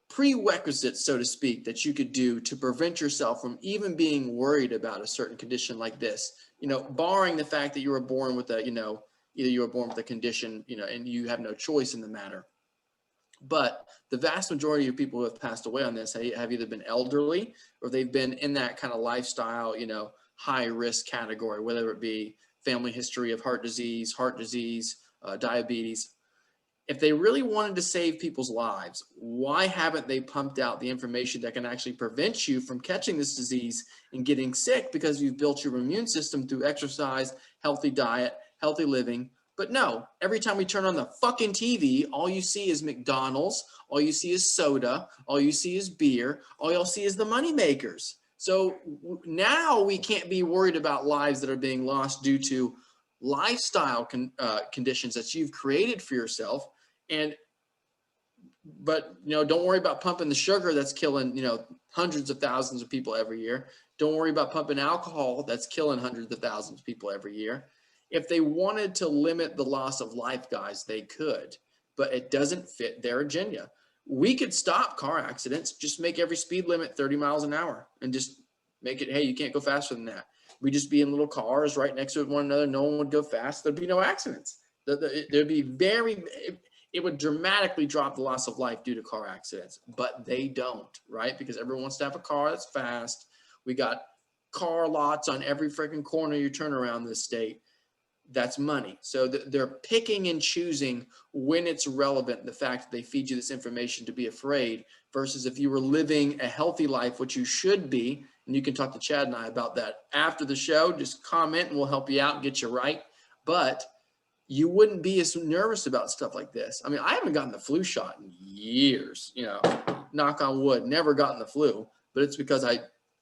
prerequisites, so to speak, that you could do to prevent yourself from even being worried about a certain condition like this, barring the fact that you were born with a, either you were born with a condition, and you have no choice in the matter. But the vast majority of people who have passed away on this have either been elderly or they've been in that kind of lifestyle, high risk category, whether it be family history of heart disease, diabetes. If they really wanted to save people's lives, why haven't they pumped out the information that can actually prevent you from catching this disease and getting sick because you've built your immune system through exercise, healthy diet, healthy living? But no, every time we turn on the fucking TV, all you see is McDonald's, all you see is soda, all you see is beer, all you'll see is the money makers. So now we can't be worried about lives that are being lost due to lifestyle conditions that you've created for yourself. But don't worry about pumping the sugar that's killing, hundreds of thousands of people every year. Don't worry about pumping alcohol that's killing hundreds of thousands of people every year. If they wanted to limit the loss of life, guys, they could, but it doesn't fit their agenda. We could stop car accidents, just make every speed limit 30 miles an hour and just make it, hey, you can't go faster than that. We'd just be in little cars right next to one another. No one would go fast. There'd be no accidents. There'd be it would dramatically drop the loss of life due to car accidents, but they don't, right? Because everyone wants to have a car that's fast. We got car lots on every freaking corner you turn around this state. That's money. So they're picking and choosing when it's relevant, the fact that they feed you this information to be afraid, versus if you were living a healthy life, which you should be, and you can talk to Chad and I about that after the show, just comment and we'll help you out and get you right. But you wouldn't be as nervous about stuff like this. I mean, I haven't gotten the flu shot in years, knock on wood, never gotten the flu, but it's because I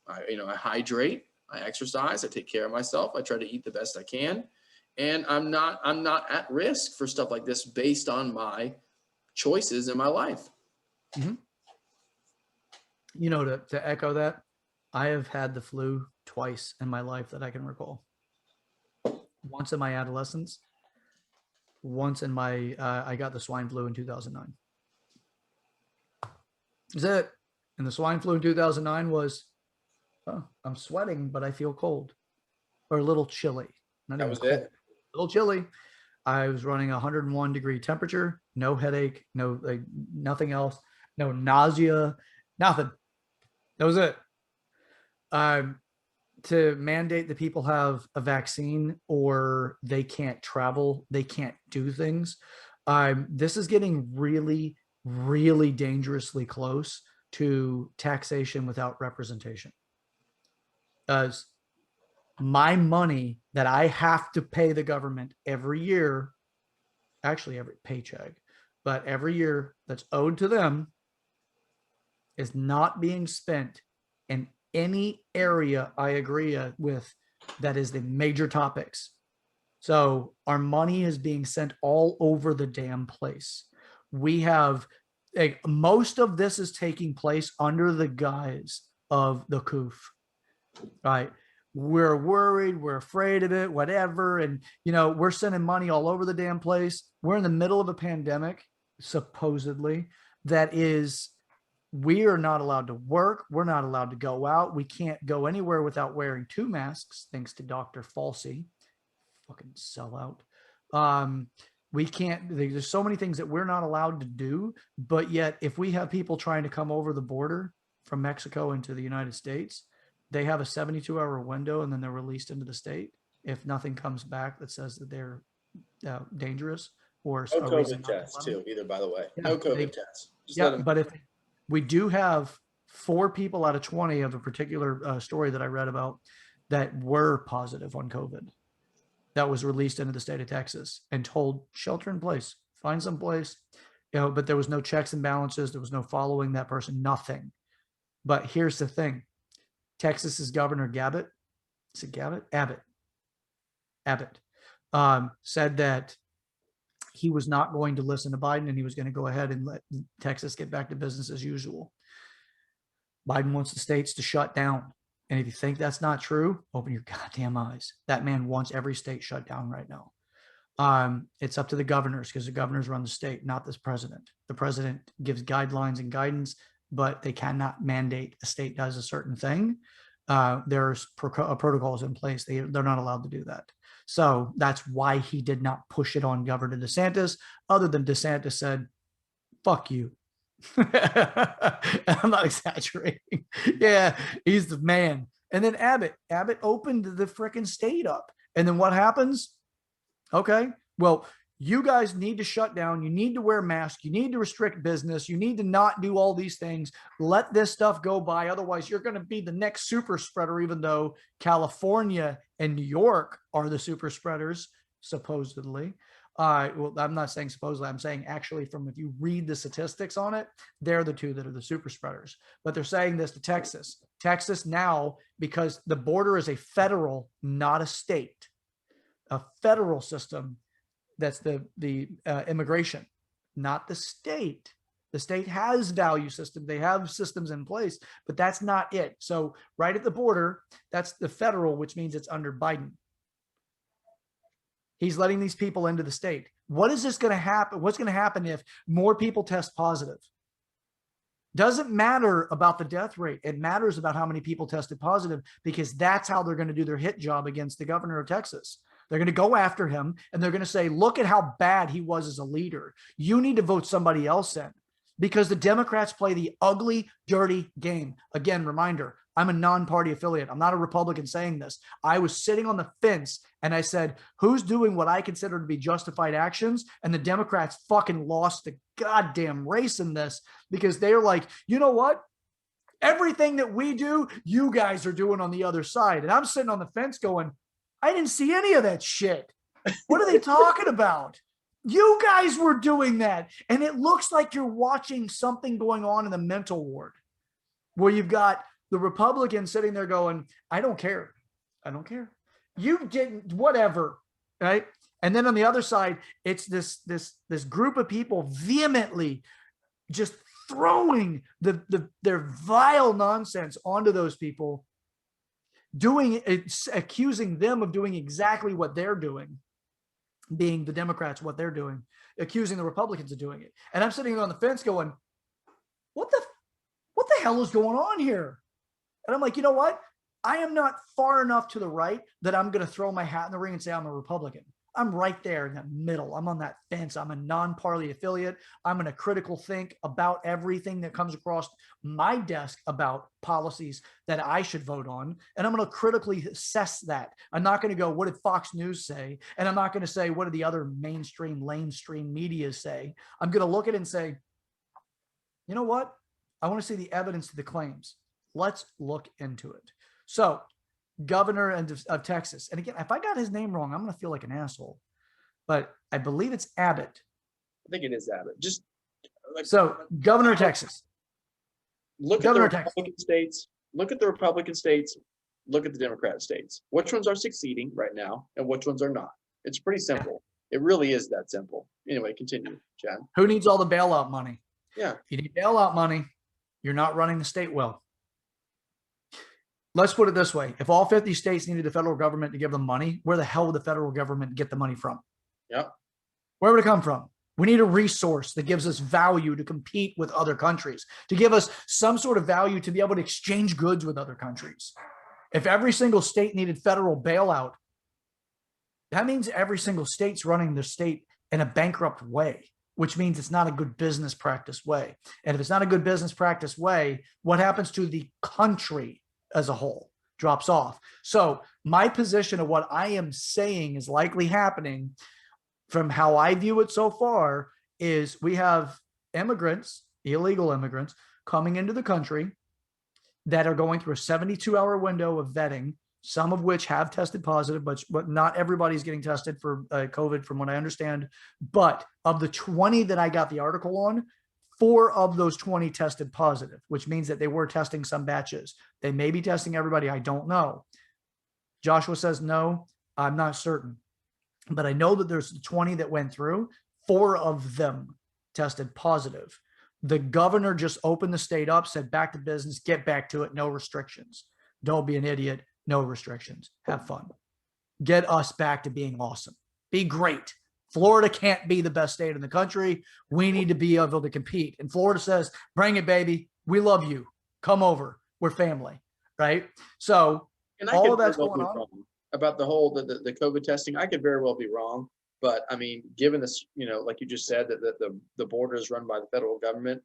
hydrate, I exercise, I take care of myself. I try to eat the best I can. And I'm not at risk for stuff like this based on my choices in my life. Mm-hmm. To echo that, I have had the flu twice in my life that I can recall. Once in my adolescence, once in my, I got the swine flu in 2009. Is it? And the swine flu in 2009 was, I'm sweating, but I feel cold or a little chilly. Not that even was cold. it. A little chilly. I was running 101-degree temperature, no headache, no like nothing else, no nausea, nothing. That was it. Um, to mandate that people have a vaccine or they can't travel, they can't do things. This is getting really, really dangerously close to taxation without representation. As my money that I have to pay the government every year, actually every paycheck, but every year that's owed to them is not being spent in any area I agree with that is the major topics. So our money is being sent all over the damn place. We have most of this is taking place under the guise of the Couff, right? We're worried, we're afraid of it, whatever. And, we're sending money all over the damn place. We're in the middle of a pandemic, supposedly, that is, we are not allowed to work. We're not allowed to go out. We can't go anywhere without wearing 2 masks, thanks to Dr. Falsey. Fucking sellout. We can't, there's so many things that we're not allowed to do. But yet, if we have people trying to come over the border from Mexico into the United States, they have a 72-hour window and then they're released into the state if nothing comes back that says that they're dangerous or No a reason COVID not to tests let them. too, either, by the way. Yeah, No COVID tests. Just let Yeah, them. but if we do have 4 people out of 20 of a particular story that I read about that were positive on COVID, that was released into the state of Texas and told shelter in place, find some place, but there was no checks and balances. There was no following that person, nothing. But here's the thing. Texas's Governor Gabbett, is it Gabbett? Abbott, said that he was not going to listen to Biden and he was going to go ahead and let Texas get back to business as usual. Biden wants the states to shut down. And if you think that's not true, open your goddamn eyes. That man wants every state shut down right now. It's up to the governors because the governors run the state, not this president. The president gives guidelines and guidance, but they cannot mandate a state does a certain thing. There's protocols in place. They're not allowed to do that. So that's why he did not push it on Governor DeSantis, other than DeSantis said, fuck you. I'm not exaggerating. Yeah, he's the man. And then Abbott opened the freaking state up. And then what happens? Okay, well, you guys need to shut down. You need to wear masks. You need to restrict business. You need to not do all these things. Let this stuff go by. Otherwise, you're going to be the next super spreader, even though California and New York are the super spreaders, supposedly. Well, I'm not saying supposedly, I'm saying actually from if you read the statistics on it, they're the 2 that are the super spreaders. But they're saying this to Texas. Texas now, because the border is a federal, not a state, a federal system. That's the immigration, not the state. The state has value system. They have systems in place, but that's not it. So right at the border, that's the federal, which means it's under Biden. He's letting these people into the state. What is this going to happen? What's going to happen if more people test positive? Doesn't matter about the death rate. It matters about how many people tested positive, because that's how they're going to do their hit job against the governor of Texas. They're going to go after him and they're going to say, look at how bad he was as a leader. You need to vote somebody else in, because the Democrats play the ugly, dirty game. Again, reminder, I'm a non-party affiliate. I'm not a Republican saying this. I was sitting on the fence and I said, who's doing what I consider to be justified actions? And the Democrats fucking lost the goddamn race in this, because they're like, you know what? Everything that we do, you guys are doing on the other side. And I'm sitting on the fence going, I didn't see any of that shit. What are they talking about? You guys were doing that. And it looks like you're watching something going on in the mental ward, where you've got the Republicans sitting there going, I don't care. I don't care. You didn't, whatever. Right. And then on the other side, it's this group of people vehemently just throwing their vile nonsense onto those people, accusing them of doing exactly what they're doing, being the Democrats, what they're doing, accusing the Republicans of doing it. And I'm sitting on the fence going, what the hell is going on here? And I'm like, you know what? I am not far enough to the right that I'm going to throw my hat in the ring and say I'm a Republican. I'm right there in the middle. I'm on that fence. I'm a non-party affiliate. I'm going to critical think about everything that comes across my desk about policies that I should vote on. And I'm going to critically assess that. I'm not going to go, what did Fox News say? And I'm not going to say, what did the other lamestream media say? I'm going to look at it and say, you know what? I want to see the evidence to the claims. Let's look into it. So governor of Texas. And again, if I got his name wrong, I'm going to feel like an asshole. But I believe it's Abbott. I think it is Abbott. Just like, so governor of Texas. Look at the Republican states. Look at the Republican states. Look at the Democrat states. Which ones are succeeding right now and which ones are not? It's pretty simple. It really is that simple. Anyway, continue, Chad. Who needs all the bailout money? Yeah. If you need bailout money, you're not running the state well. Let's put it this way. If all 50 states needed the federal government to give them money, where the hell would the federal government get the money from? Yep. Where would it come from? We need a resource that gives us value to compete with other countries, to give us some sort of value to be able to exchange goods with other countries. If every single state needed federal bailout, that means every single state's running their state in a bankrupt way, which means it's not a good business practice way. And if it's not a good business practice way, what happens to the country as a whole? Drops off. So my position of what I am saying is likely happening from how I view it so far is we have immigrants, illegal immigrants, coming into the country that are going through a 72-hour window of vetting, some of which have tested positive, but not everybody's getting tested for COVID from what I understand. But of the 20 that I got the article on, 4 of those 20 tested positive, which means that they were testing some batches. They may be testing everybody. I don't know. Joshua says, no, I'm not certain. But I know that there's 20 that went through. 4 of them tested positive. The governor just opened the state up, said back to business, get back to it, no restrictions. Don't be an idiot, no restrictions. Have fun. Get us back to being awesome. Be great. Florida can't be the best state in the country. We need to be able to compete. And Florida says, bring it, baby. We love you. Come over. We're family, right? So all of that's going on. About the whole, the COVID testing, I could very well be wrong. But I mean, given this, you know, like you just said, that the border is run by the federal government.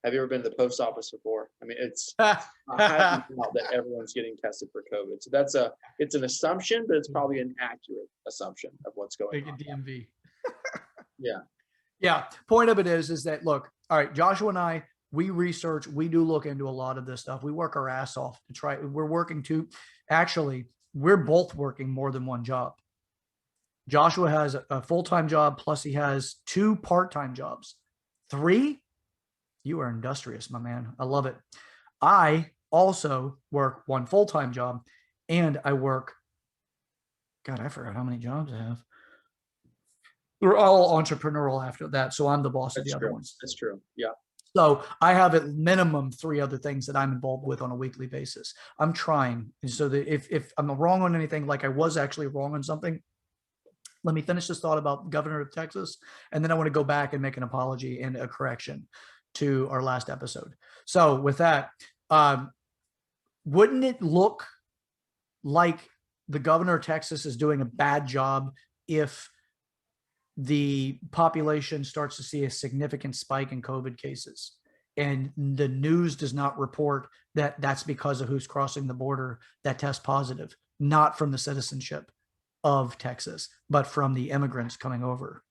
Have you ever been to the post office before? I mean, it's I highly doubt that everyone's getting tested for COVID. So it's an assumption, but it's probably an accurate assumption of what's going on. DMV. Yeah. Yeah. Point of it is that, look, all right, Joshua and I, we research, we do look into a lot of this stuff. We work our ass off to try. We're working to, actually, we're both working more than one job. Joshua has a full-time job, plus he has 2 part-time jobs. 3? You are industrious, my man. I love it. I also work 1 full-time job, and I work, God, I forgot how many jobs I have. We're all entrepreneurial after that, so I'm the boss of the other ones. That's true. Yeah. So I have at minimum 3 other things that I'm involved with on a weekly basis. I'm trying. And so that if I'm wrong on anything, like I was actually wrong on something, let me finish this thought about the governor of Texas, and then I want to go back and make an apology and a correction to our last episode. So with that, wouldn't it look like the governor of Texas is doing a bad job if the population starts to see a significant spike in COVID cases and the news does not report that that's because of who's crossing the border that test positive, not from the citizenship of Texas, but from the immigrants coming over?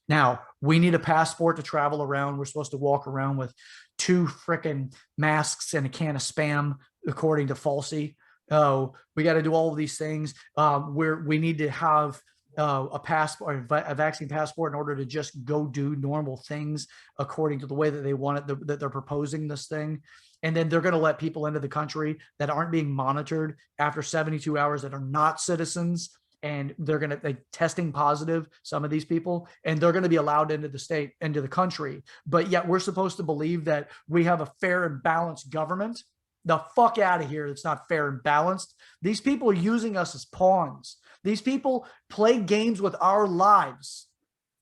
Now, we need a passport to travel around. We're supposed to walk around with 2 frickin' masks and a can of Spam, according to Falsey. Oh, we got to do all of these things. We need to have a passport, a vaccine passport, in order to just go do normal things according to the way that they want it, that they're proposing this thing. And then they're going to let people into the country that aren't being monitored after 72 hours, that are not citizens. And they're going to testing positive, some of these people, and they're going to be allowed into the state, into the country. But yet we're supposed to believe that we have a fair and balanced government. The fuck out of here. It's not fair and balanced. These people are using us as pawns. These people play games with our lives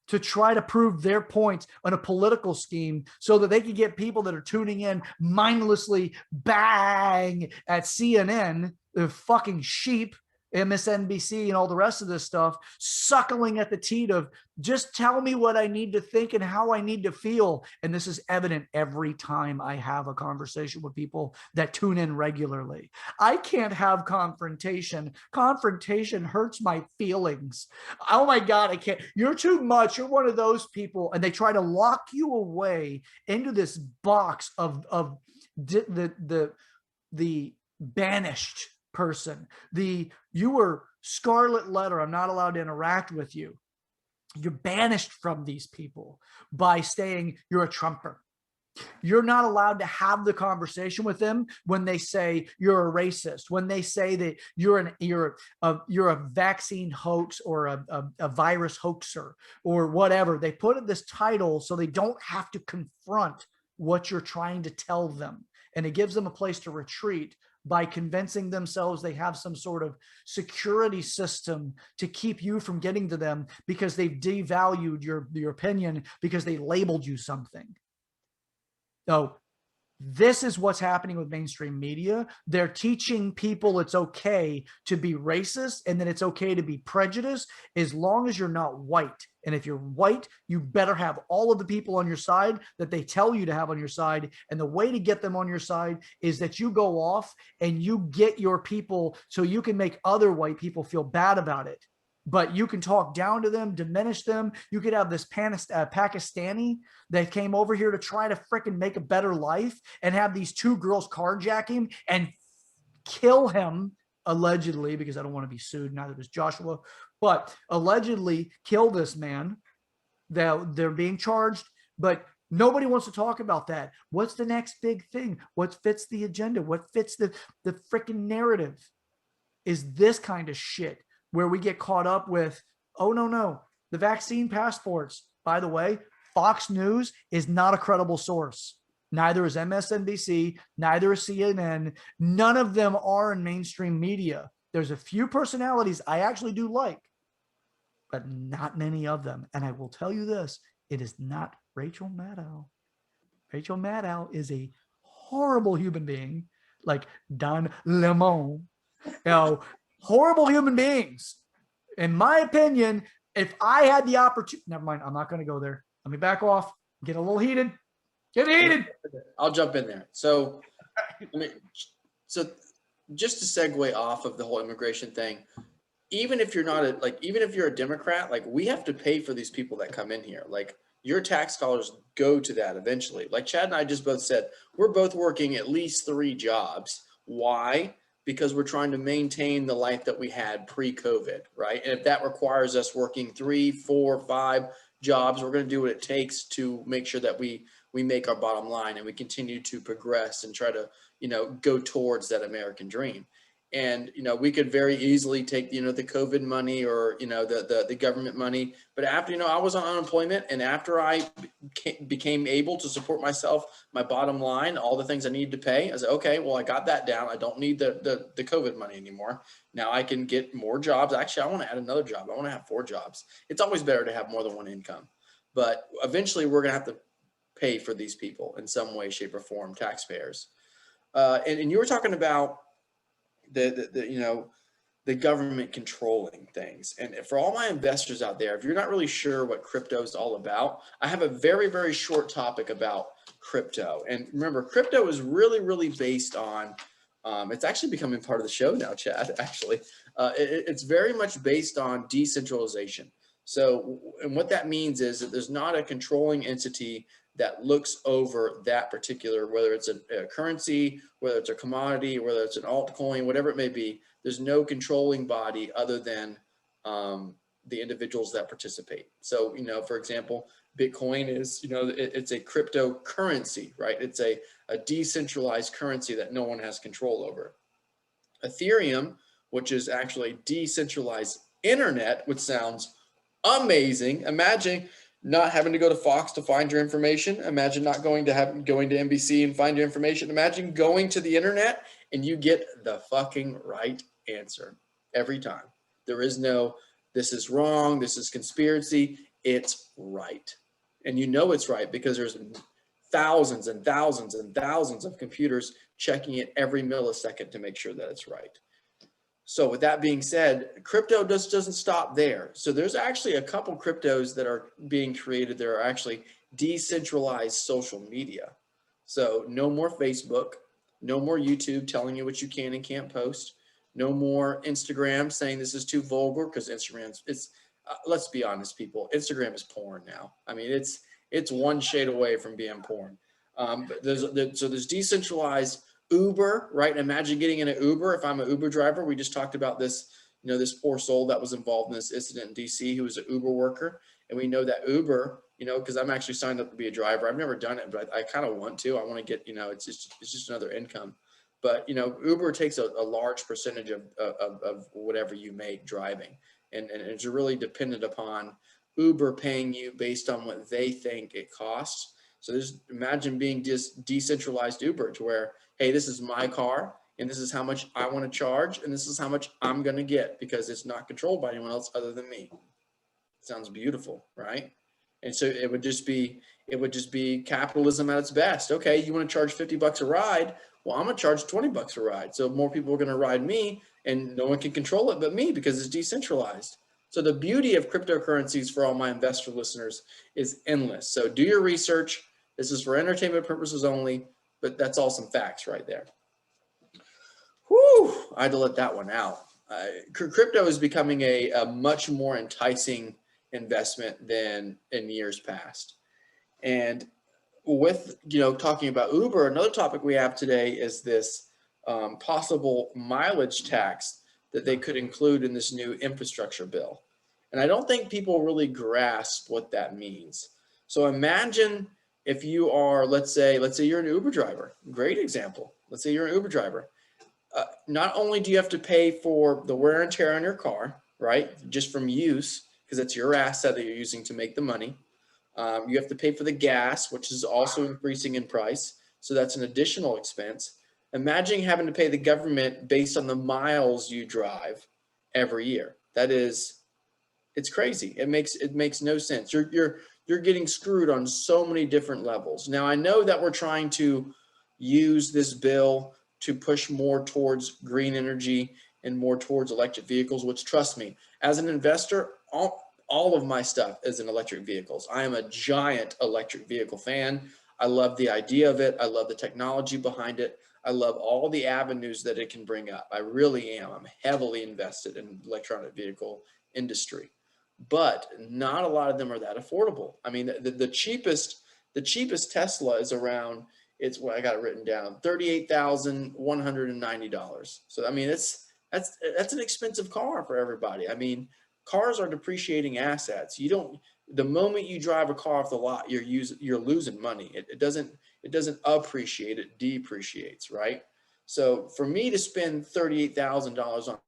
to try to prove their points on a political scheme so that they can get people that are tuning in mindlessly bang at CNN, the fucking sheep, MSNBC and all the rest of this stuff, suckling at the teat of just tell me what I need to think and how I need to feel. And this is evident every time I have a conversation with people that tune in regularly. I can't have confrontation. Confrontation hurts my feelings. Oh my God, I can't. You're too much. You're one of those people. And they try to lock you away into this box of the banished person. You were scarlet letter. I'm not allowed to interact with you. You're banished from these people by saying you're a Trumper. You're not allowed to have the conversation with them when they say you're a racist, when they say that you're a vaccine hoax or a virus hoaxer or whatever. They put in this title so they don't have to confront what you're trying to tell them. And it gives them a place to retreat by convincing themselves they have some sort of security system to keep you from getting to them because they've devalued your opinion because they labeled you something. So this is what's happening with mainstream media. They're teaching people it's okay to be racist and that it's okay to be prejudiced as long as you're not white. And if you're white, you better have all of the people on your side that they tell you to have on your side. And the way to get them on your side is that you go off and you get your people so you can make other white people feel bad about it. But you can talk down to them, diminish them. You could have this Pakistani that came over here to try to freaking make a better life and have these two girls carjack him and kill him, allegedly, because I don't want to be sued, neither does Joshua, but allegedly kill this man. They're being charged, but nobody wants to talk about that. What's the next big thing? What fits the agenda? What fits the freaking narrative is this kind of shit where we get caught up with, oh, no, the vaccine passports. By the way, Fox News is not a credible source. Neither is MSNBC, neither is CNN. None of them are in mainstream media. There's a few personalities I actually do like, but not many of them. And I will tell you this, it is not Rachel Maddow. Rachel Maddow is a horrible human being, like Don Lemon. Horrible human beings. In my opinion, if I had the opportunity, never mind, I'm not going to go there. Let me back off, get a little heated. Get heated. I'll jump in there. So just to segue off of the whole immigration thing, even if you're not even if you're a Democrat, like we have to pay for these people that come in here. Like your tax dollars go to that eventually. Like Chad and I just both said, we're both working at least 3 jobs. Why? Because we're trying to maintain the life that we had pre-COVID, right? And if that requires us working 3, 4, 5 jobs, we're going to do what it takes to make sure that we make our bottom line and we continue to progress and try to, go towards that American dream. And, we could very easily take, the COVID money or, the government money. But after, I was on unemployment, and after I became able to support myself, my bottom line, all the things I needed to pay, I said, okay, well, I got that down. I don't need the COVID money anymore. Now I can get more jobs. Actually, I want to add another job. I want to have 4 jobs. It's always better to have more than one income. But eventually we're going to have to pay for these people in some way, shape, or form, taxpayers. And you were talking about the government controlling things. And for all my investors out there, if you're not really sure what crypto is all about, I have a very, very short topic about crypto. And remember, crypto is really, really based on, it's actually becoming part of the show now, Chad, actually. It's very much based on decentralization. So, and what that means is that there's not a controlling entity that looks over that particular, whether it's a currency, whether it's a commodity, whether it's an altcoin, whatever it may be. There's no controlling body other than the individuals that participate. So, for example, Bitcoin is, it's a cryptocurrency, right? It's a decentralized currency that no one has control over. Ethereum, which is actually decentralized internet, which sounds amazing. Imagine not having to go to Fox to find your information. Imagine not going to NBC and find your information. Imagine going to the internet and you get the fucking right answer every time. There is no, this is wrong, this is conspiracy. It's right. And it's right because there's thousands and thousands and thousands of computers checking it every millisecond to make sure that it's right. So with that being said, crypto just doesn't stop there. So there's actually a couple cryptos that are being created that are actually decentralized social media. So no more Facebook, no more YouTube telling you what you can and can't post, no more Instagram saying this is too vulgar, because it's let's be honest, people, Instagram is porn now. I mean, it's one shade away from being porn. But there's decentralized Uber, right? Imagine getting in an Uber. If I'm an Uber driver, we just talked about this, this poor soul that was involved in this incident in DC who was an Uber worker. And we know that Uber, because I'm actually signed up to be a driver. I've never done it, but I kind of want to. I want to get, it's just another income. But, Uber takes a large percentage of whatever you make driving. And it's really dependent upon Uber paying you based on what they think it costs. So just imagine being just decentralized Uber to where, hey, this is my car and this is how much I want to charge and this is how much I'm going to get because it's not controlled by anyone else other than me. Sounds beautiful, right? And so it would just be capitalism at its best. Okay, you want to charge $50 a ride? Well, I'm going to charge $20 a ride. So more people are going to ride me and no one can control it but me because it's decentralized. So the beauty of cryptocurrencies for all my investor listeners is endless. So do your research. This is for entertainment purposes only, but that's all some facts right there. Whew, I had to let that one out. Crypto is becoming a much more enticing investment than in years past. And with, talking about Uber, another topic we have today is this possible mileage tax that they could include in this new infrastructure bill. And I don't think people really grasp what that means. So imagine if you are, let's say you're an Uber driver, great example. Let's say you're an Uber driver. Not only do you have to pay for the wear and tear on your car, right? Just from use, because that's your asset that you're using to make the money. You have to pay for the gas, which is also increasing in price. So that's an additional expense. Imagine having to pay the government based on the miles you drive every year. It's crazy. It makes no sense. You're getting screwed on so many different levels. Now, I know that we're trying to use this bill to push more towards green energy and more towards electric vehicles, which, trust me, as an investor, all of my stuff is in electric vehicles. I am a giant electric vehicle fan. I love the idea of it. I love the technology behind it. I love all the avenues that it can bring up. I really am. I'm heavily invested in the electronic vehicle industry, but not a lot of them are that affordable. I mean, the cheapest Tesla is around, it's what I got it written down, $38,190. So, I mean, that's an expensive car for everybody. I mean, cars are depreciating assets. The moment you drive a car off the lot, you're losing money. It doesn't appreciate, it depreciates, right? So for me to spend $38,000 on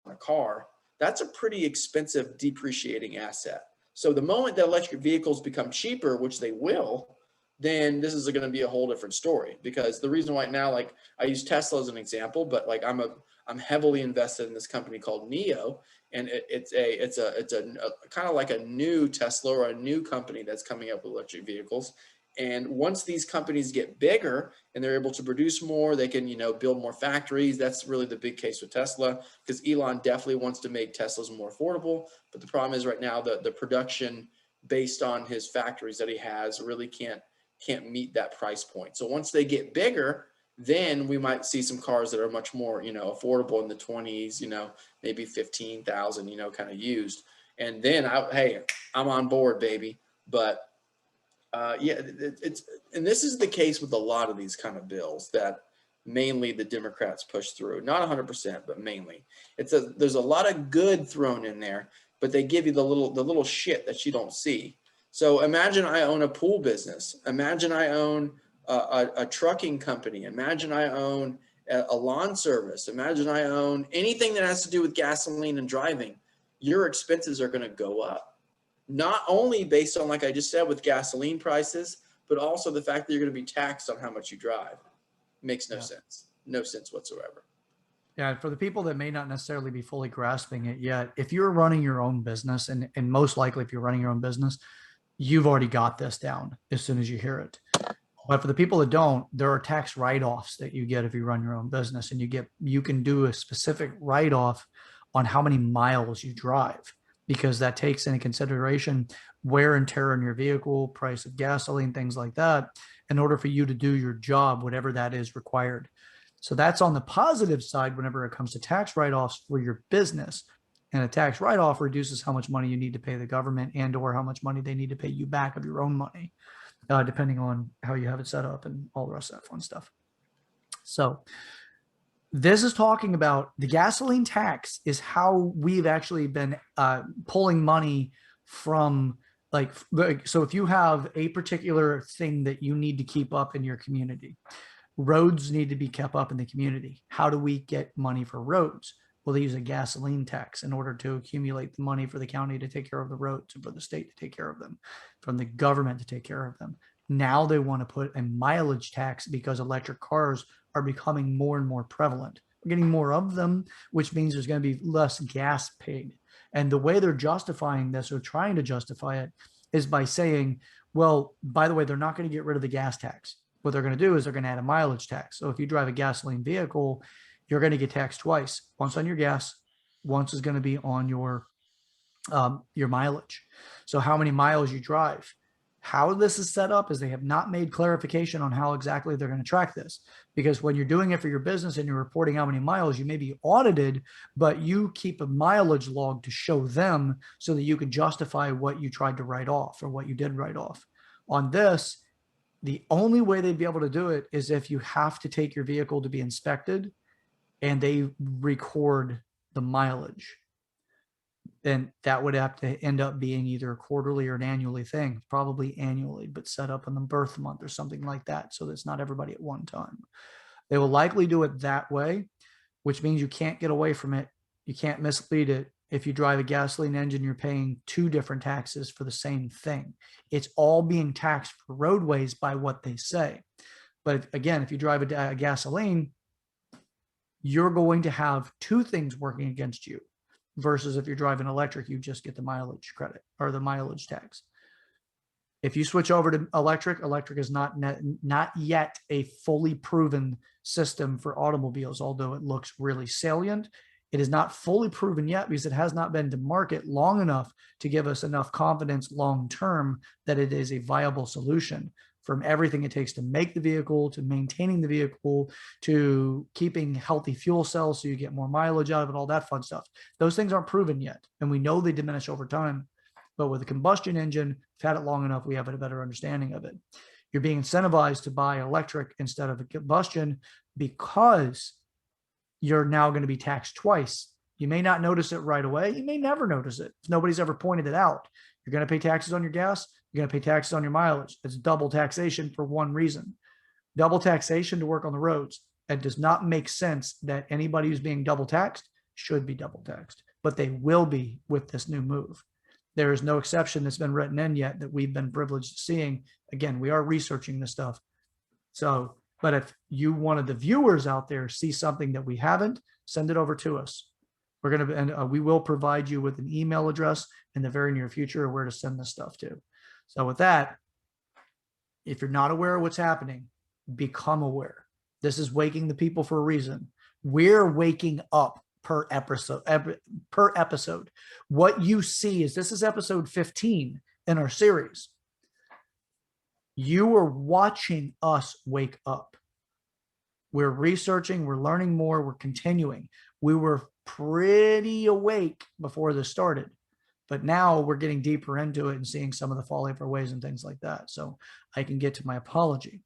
a car, that's a pretty expensive depreciating asset. So the moment that electric vehicles become cheaper, which they will, then this is going to be a whole different story. Because the reason right now, like I use Tesla as an example, but like I'm heavily invested in this company called NIO, and it's a kind of like a new Tesla or a new company that's coming up with electric vehicles. And once these companies get bigger and they're able to produce more, they can, build more factories. That's really the big case with Tesla, because Elon definitely wants to make Teslas more affordable. But the problem is right now the production based on his factories that he has really can't meet that price point. So once they get bigger, then we might see some cars that are much more, affordable in the 20s, maybe 15,000, kind of used. And then I'm on board, baby. But yeah, and this is the case with a lot of these kind of bills that mainly the Democrats push through, not 100%, but mainly there's a lot of good thrown in there, but they give you the little shit that you don't see. So imagine I own a pool business. Imagine I own a trucking company. Imagine I own a lawn service. Imagine I own anything that has to do with gasoline and driving. Your expenses are going to go up. Not only based on, like I just said, with gasoline prices, but also the fact that you're going to be taxed on how much you drive. Makes no sense. No sense whatsoever. Yeah, for the people that may not necessarily be fully grasping it yet, if you're running your own business, and most likely if you're running your own business, you've already got this down as soon as you hear it. But for the people that don't, there are tax write-offs that you get if you run your own business, and you can do a specific write-off on how many miles you drive, because that takes into consideration wear and tear on your vehicle, price of gasoline, things like that, in order for you to do your job, whatever that is required. So that's on the positive side whenever it comes to tax write-offs for your business. And a tax write-off reduces how much money you need to pay the government and or how much money they need to pay you back of your own money, depending on how you have it set up and all the rest of that fun stuff. So this is talking about the gasoline tax is how we've actually been pulling money from, like, so if you have a particular thing that you need to keep up in your community, roads need to be kept up in the community. How do we get money for roads? Well, they use a gasoline tax in order to accumulate the money for the county to take care of the roads and for the state to take care of them, from the government to take care of them. Now they want to put a mileage tax because electric cars are becoming more and more prevalent. We're getting more of them, which means there's going to be less gas paid. And the way they're justifying this, or trying to justify it, is by saying, well, by the way, they're not going to get rid of the gas tax. What they're going to do is they're going to add a mileage tax. So if you drive a gasoline vehicle, you're going to get taxed twice. Once on your gas, once is going to be on your mileage. So how many miles you drive. How this is set up is they have not made clarification on how exactly they're going to track this, because when you're doing it for your business and you're reporting how many miles, you may be audited, but you keep a mileage log to show them so that you can justify what you tried to write off or what you did write off. On this, the only way they'd be able to do it is if you have to take your vehicle to be inspected and they record the mileage. Then that would have to end up being either a quarterly or an annually thing, probably annually, but set up in the birth month or something like that, so that's not everybody at one time. They will likely do it that way, which means you can't get away from it. You can't mislead it. If you drive a gasoline engine, you're paying two different taxes for the same thing. It's all being taxed for roadways by what they say. But again, if you drive a gasoline, you're going to have two things working against you, versus if you're driving electric, you just get the mileage credit or the mileage tax. If you switch over to electric is not yet a fully proven system for automobiles, although it looks really salient. It is not fully proven yet because it has not been to market long enough to give us enough confidence long term that it is a viable solution, from everything it takes to make the vehicle, to maintaining the vehicle, to keeping healthy fuel cells so you get more mileage out of it, all that fun stuff. Those things aren't proven yet, and we know they diminish over time. But with a combustion engine, we've had it long enough, we have a better understanding of it. You're being incentivized to buy electric instead of a combustion because you're now going to be taxed twice. You may not notice it right away. You may never notice it. Nobody's ever pointed it out. You're going to pay taxes on your gas. You're going to pay taxes on your mileage. It's double taxation for one reason. Double taxation to work on the roads. It does not make sense that anybody who's being double taxed should be double taxed, but they will be with this new move. There is no exception that's been written in yet that we've been privileged to seeing. Again, we are researching this stuff. So, but if you, one of the viewers out there, see something that we haven't, send it over to us. We're going to, and we will provide you with an email address in the very near future where to send this stuff to. So with that, if you're not aware of what's happening, become aware. This is waking the people for a reason. We're waking up per episode. What you see is, this is episode 15 in our series. You are watching us wake up. We're researching, we're learning more, we're continuing. We were pretty awake before this started, but now we're getting deeper into it and seeing some of the folly of our ways and things like that. So I can get to my apology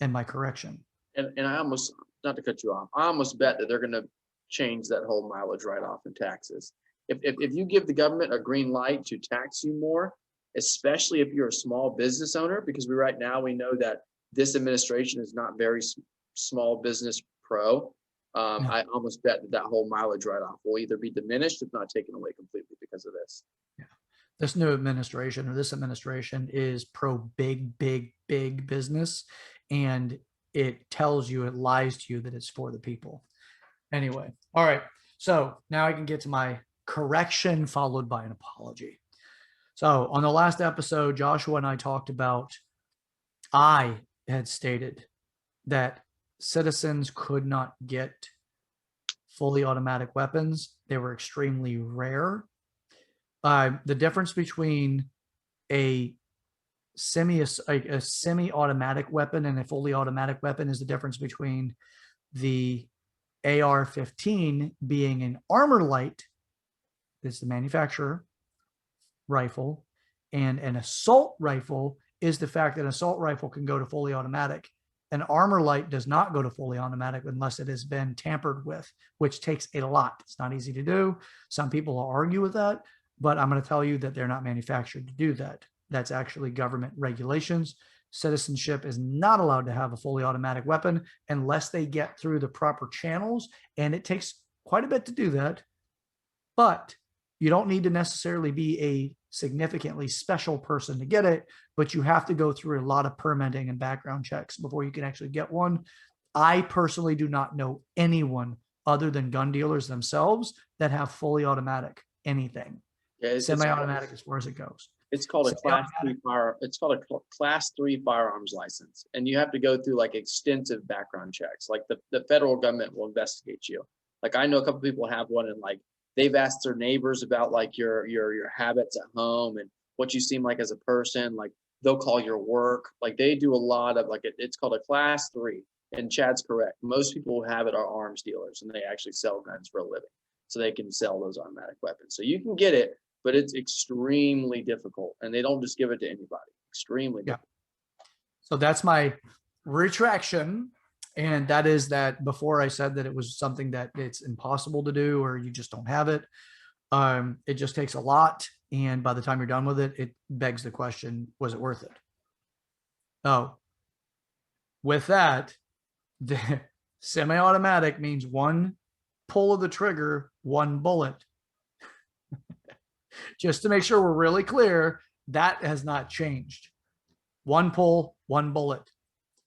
and my correction. And I almost, not to cut you off, I almost bet that they're going to change that whole mileage write-off in taxes. If you give the government a green light to tax you more, especially if you're a small business owner, because right now we know that this administration is not very small business pro. No. I almost bet that whole mileage write-off will either be diminished, if not taken away completely, because of this. Yeah. This new administration, or this administration, is pro big business, and it tells you, it lies to you that it's for the people. Anyway, all right. So now I can get to my correction followed by an apology. So on the last episode, Joshua and I talked about, I had stated that citizens could not get fully automatic weapons. They were extremely rare. The difference between a semi-automatic weapon and a fully automatic weapon is the difference between the AR-15 being an armor light, is the manufacturer rifle, and an assault rifle is the fact that an assault rifle can go to fully automatic. An armor light does not go to fully automatic unless it has been tampered with, which takes a lot. It's not easy to do. Some people will argue with that, but I'm going to tell you that they're not manufactured to do that. That's actually government regulations. Citizenship is not allowed to have a fully automatic weapon unless they get through the proper channels, and it takes quite a bit to do that. But you don't need to necessarily be a significantly special person to get it, but you have to go through a lot of permitting and background checks before you can actually get one. I personally do not know anyone other than gun dealers themselves that have fully automatic anything. Yeah, semi-automatic as far as it goes. It's called a class 3 fire. It's called a class 3 firearms license, and you have to go through like extensive background checks. Like the federal government will investigate you. Like I know a couple people have one, and like they've asked their neighbors about like your habits at home and what you seem like as a person. Like they'll call your work. Like they do a lot of like it's called a class 3. And Chad's correct. Most people who have it are arms dealers, and they actually sell guns for a living, so they can sell those automatic weapons. So you can get it, but it's extremely difficult, and they don't just give it to anybody. Extremely difficult. So that's my retraction, and that is that before I said that it was something that it's impossible to do or you just don't have it. It just takes a lot, and by the time you're done with it, it begs the question, was it worth it? Oh, with that, the semi-automatic means one pull of the trigger, one bullet. Just to make sure we're really clear, that has not changed. One pull, one bullet.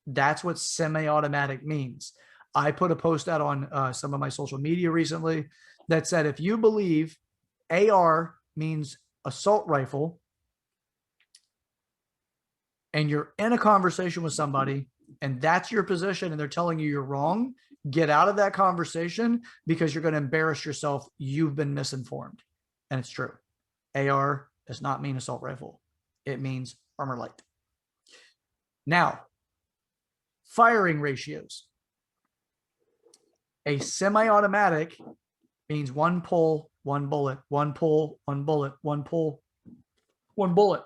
That's what semi-automatic means. I put a post out on some of my social media recently that said, if you believe AR means assault rifle, and you're in a conversation with somebody and that's your position and they're telling you you're wrong, get out of that conversation because you're going to embarrass yourself. You've been misinformed. And it's true. AR does not mean assault rifle. It means armor light. Now, firing ratios. A semi-automatic means one pull, one bullet, one pull, one bullet, one pull, one bullet.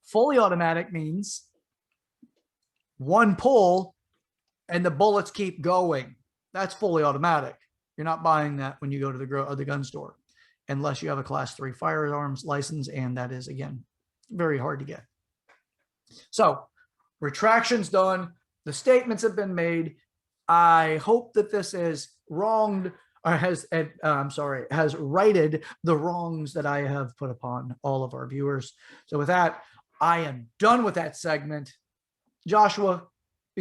Fully automatic means one pull and the bullets keep going. That's fully automatic. You're not buying that when you go to the gun store unless you have a class 3 firearms license, and that is, again, very hard to get. So retraction's done. The statements have been made. I hope that this is wronged or has righted the wrongs that I have put upon all of our viewers. So with that, I am done with that segment. Joshua,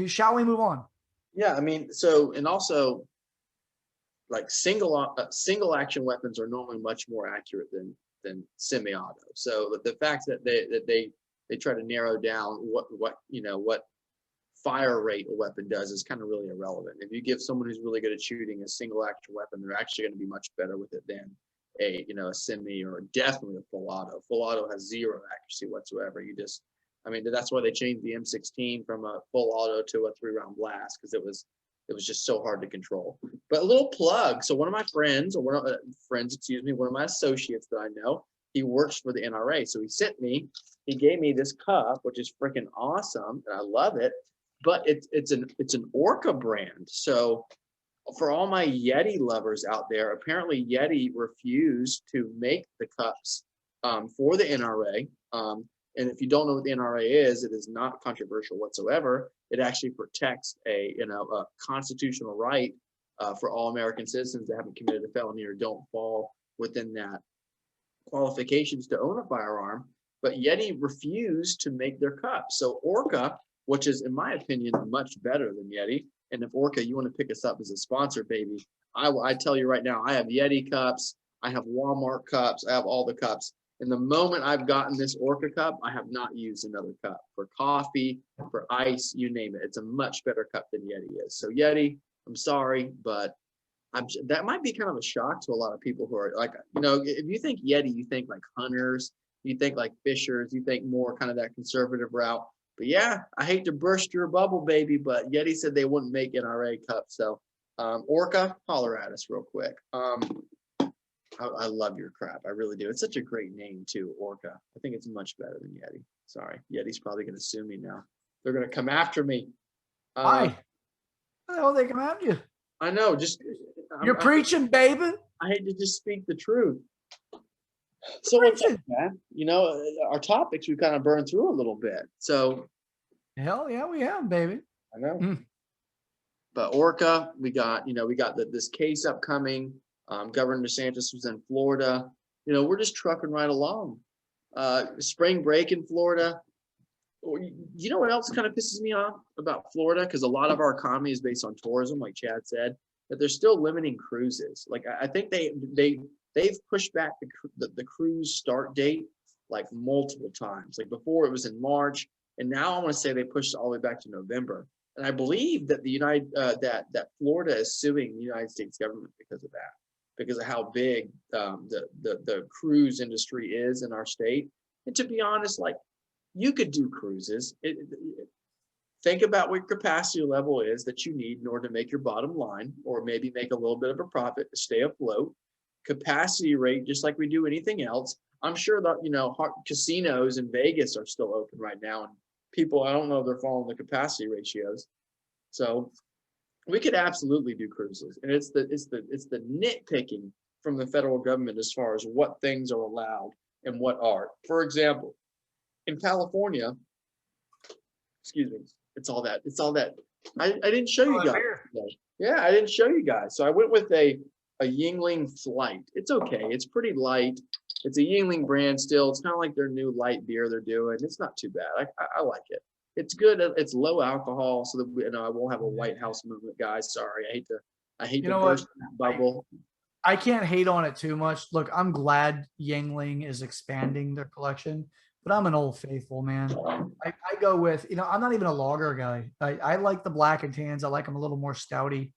shall we move on? Yeah, I mean, so, and also like single action weapons are normally much more accurate than semi-auto. So the fact that they try to narrow down what fire rate a weapon does is kind of really irrelevant. If you give someone who's really good at shooting a single action weapon, they're actually going to be much better with it than a semi or definitely a full auto. Full auto has zero accuracy whatsoever. That's why they changed the M16 from a full auto to a 3-round blast, because it was just so hard to control. But a little plug. So one of my friends, one of my associates that I know, he works for the NRA. So he gave me this cup, which is freaking awesome, and I love it. But it's an Orca brand. So for all my Yeti lovers out there, apparently Yeti refused to make the cups for the NRA. And if you don't know what the NRA is, it is not controversial whatsoever. It actually protects a constitutional right for all American citizens that haven't committed a felony or don't fall within that qualifications to own a firearm. But Yeti refused to make their cups. So Orca, which is, in my opinion, much better than Yeti. And if Orca, you want to pick us up as a sponsor, baby, I tell you right now, I have Yeti cups, I have Walmart cups, I have all the cups. And the moment I've gotten this Orca cup, I have not used another cup for coffee, for ice, you name it. It's a much better cup than Yeti is. So Yeti, I'm sorry, but that might be kind of a shock to a lot of people who are like, if you think Yeti, you think like hunters, you think like fishers, you think more kind of that conservative route. But yeah, I hate to burst your bubble, baby, but Yeti said they wouldn't make NRA cups. So Orca, holler at us real quick. I love your crap. I really do. It's such a great name too, Orca. I think it's much better than Yeti. Sorry, Yeti's probably going to sue me now. They're going to come after me. Why? How the hell they come after you? I know. You're preaching, baby. I hate to just speak the truth. So what's up, man? Our topics we kind of burned through a little bit. So hell yeah, we have, baby. I know. But Orca, we got this case upcoming. Governor DeSantis was in Florida. We're just trucking right along. Spring break in Florida. You know what else kind of pisses me off about Florida? Because a lot of our economy is based on tourism, like Chad said, that they're still limiting cruises. Like I think they've pushed back the cruise start date like multiple times. Like before it was in March, and now I want to say they pushed it all the way back to November. And I believe that that Florida is suing the United States government because of that, because of how big the cruise industry is in our state. And to be honest, like you could do cruises. Think about what your capacity level is that you need in order to make your bottom line, or maybe make a little bit of a profit to stay afloat. Capacity rate, just like we do anything else. I'm sure that casinos in Vegas are still open right now, and people, I don't know if they're following the capacity ratios. So we could absolutely do cruises, and it's the nitpicking from the federal government as far as what things are allowed and what aren't. For example, in California, excuse me, it's all that. I didn't show you guys. Yeah, I didn't show you guys. So I went with a Yingling Flight. It's okay. It's pretty light. It's a Yingling brand still. It's kind of like their new light beer they're doing. It's not too bad. I like it. It's good. It's low alcohol, so that I won't have a White House movement, guys. Sorry, I hate to burst that bubble. I can't hate on it too much. Look, I'm glad Yingling is expanding their collection, but I'm an old faithful, man. I go with, I'm not even a lager guy. I like the black and tans. I like them a little more stouty.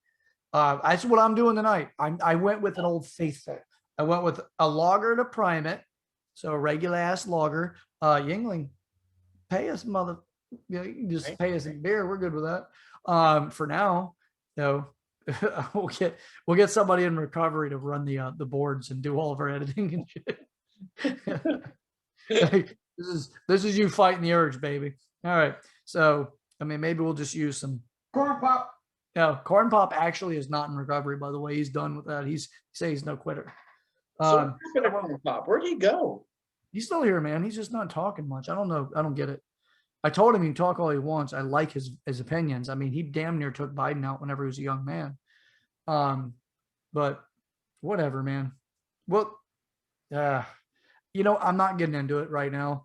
That's what I'm doing tonight. I went with an old faithful. I went with a lager to prime it. So a regular ass lager. Yingling, pay us, mother. You can just pay us in beer. We're good with that. For now, we'll get somebody in recovery to run the boards and do all of our editing and shit. This is you fighting the urge, baby. All right. So maybe we'll just use some corn pop. No, corn pop actually is not in recovery, by the way. He's done with that. He says he's no quitter. Corn pop, where'd he go? He's still here, man. He's just not talking much. I don't know. I don't get it. I told him he can talk all he wants. I like his opinions. He damn near took Biden out whenever he was a young man. But whatever, man. Well, I'm not getting into it right now.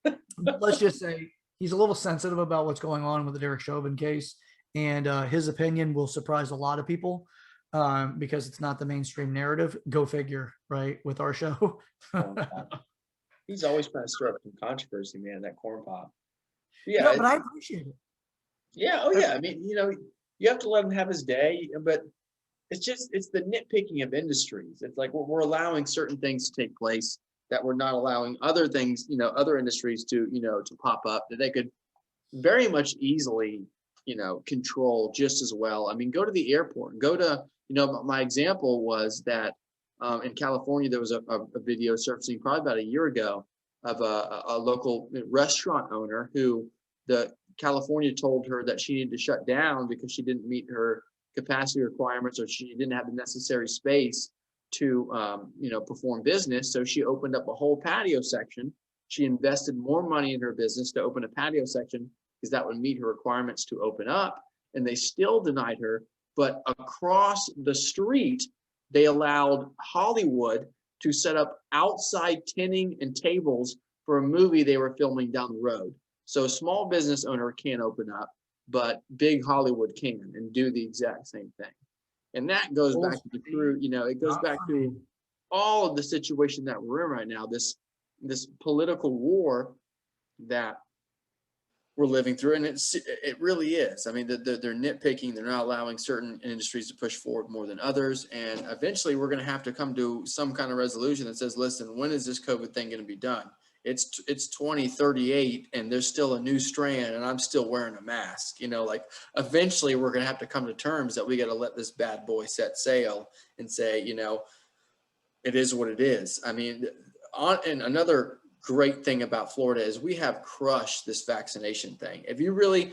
But let's just say he's a little sensitive about what's going on with the Derek Chauvin case, and his opinion will surprise a lot of people because it's not the mainstream narrative. Go figure, right? With our show. He's always trying to stir up some controversy, man, that corn pop. Yeah, no, but I appreciate it. Yeah. Oh, yeah. You have to let him have his day, but it's the nitpicking of industries. It's like we're allowing certain things to take place that we're not allowing other things, other industries to pop up that they could very much easily, control just as well. Go to the airport, go to, my example was that in California, there was a video surfacing probably about a year ago of a local restaurant owner who the California told her that she needed to shut down because she didn't meet her capacity requirements, or she didn't have the necessary space to perform business. So she opened up a whole patio section. She invested more money in her business to open a patio section because that would meet her requirements to open up, and they still denied her. But across the street, they allowed Hollywood to set up outside tinning and tables for a movie they were filming down the road. So a small business owner can't open up, but big Hollywood can and do the exact same thing. And that goes back to the crew, it goes back to all of the situation that we're in right now, this this political war that we're living through, and it really is. I mean, they're nitpicking. They're not allowing certain industries to push forward more than others, and eventually we're going to have to come to some kind of resolution that says, listen, when is this COVID thing going to be done? It's 2038, and there's still a new strand, and I'm still wearing a mask. You know, like eventually we're going to have to come to terms that we got to let this bad boy set sail and say, you know, it is what it is. I mean, and another great thing about Florida is we have crushed this vaccination thing. If you really,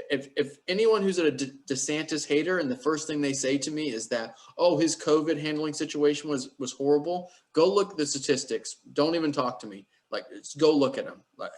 if anyone who's a DeSantis hater and the first thing they say to me is that, oh, his COVID handling situation was horrible, go look at the statistics. Don't even talk to me. Like, go look at them. Like,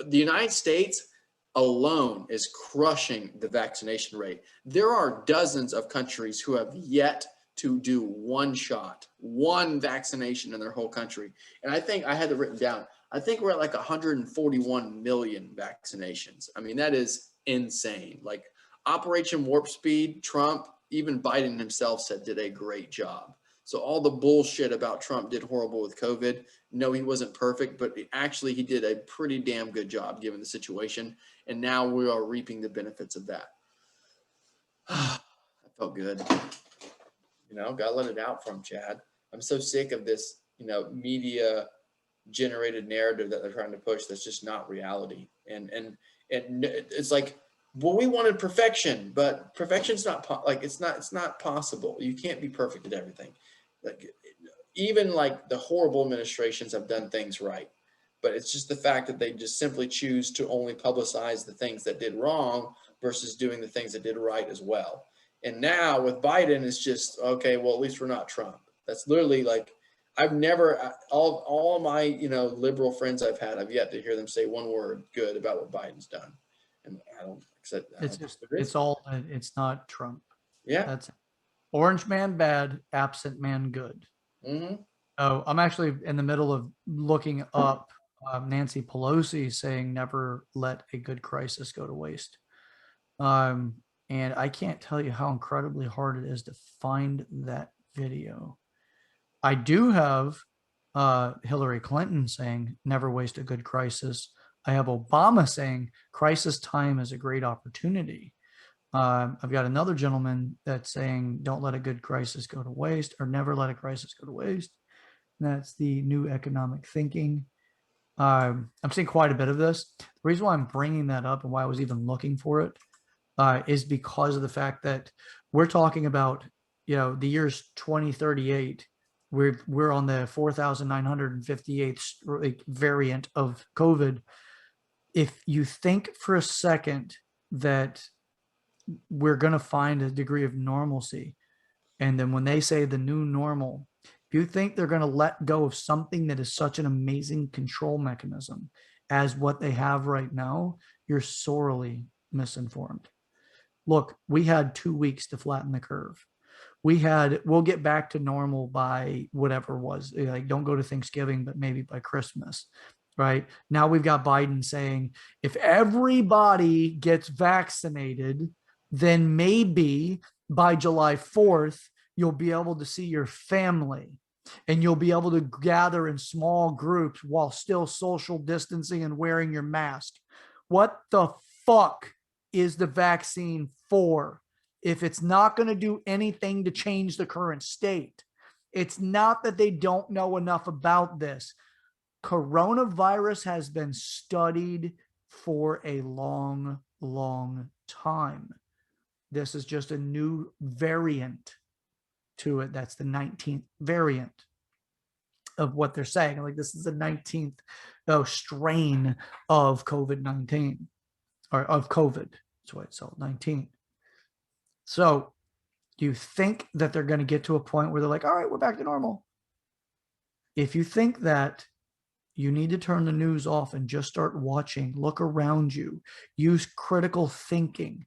the United States alone is crushing the vaccination rate. There are dozens of countries who have yet to do one shot, one vaccination in their whole country. And I think I had it written down. I think we're at like 141 million vaccinations. I mean, that is insane. Like Operation Warp Speed, Trump, even Biden himself said did a great job. So all the bullshit about Trump did horrible with COVID. No, he wasn't perfect, but actually he did a pretty damn good job given the situation. And now we are reaping the benefits of that. I felt good. You know, gotta let it out from Chad. I'm so sick of this, you know, media generated narrative that they're trying to push that's just not reality. And it's like, well, we wanted perfection, but perfection's not it's not possible. You can't be perfect at everything. Like even like the horrible administrations have done things right, but it's just the fact that they just simply choose to only publicize the things that did wrong versus doing the things that did right as well. And now with Biden, it's just, okay, well, at least we're not Trump. That's literally like, I've never, all of my, you know, liberal friends I've had, I've yet to hear them say one word good about what Biden's done. And I don't accept that. It's just, it's not Trump. Yeah. That's orange man bad, absent man good. Mm-hmm. Oh, I'm actually in the middle of looking up Nancy Pelosi saying never let a good crisis go to waste. And I can't tell you how incredibly hard it is to find that video. I do have Hillary Clinton saying never waste a good crisis. I have Obama saying crisis time is a great opportunity. I've got another gentleman that's saying don't let a good crisis go to waste, or never let a crisis go to waste. And that's the new economic thinking. I'm seeing quite a bit of this. The reason why I'm bringing that up and why I was even looking for it is because of the fact that we're talking about, you know, the year's 2038. We're on the 4,958th variant of COVID. If you think for a second that we're going to find a degree of normalcy, and then when they say the new normal, if you think they're going to let go of something that is such an amazing control mechanism as what they have right now, you're sorely misinformed. Look, we had 2 weeks to flatten the curve. We'll get back to normal by whatever it was. Like, don't go to Thanksgiving, but maybe by Christmas, right? Now we've got Biden saying, if everybody gets vaccinated, then maybe by July 4th, you'll be able to see your family and you'll be able to gather in small groups while still social distancing and wearing your mask. What the fuck is the vaccine for if it's not going to do anything to change the current state? It's not that they don't know enough about this. Coronavirus has been studied for a long, long time. This is just a new variant to it. That's the 19th variant of what they're saying. Like, this is the 19th strain of COVID-19, or of COVID. That's why it's called 19. So do you think that they're going to get to a point where they're like, all right, we're back to normal? If you think that, you need to turn the news off and just start watching, look around you, use critical thinking.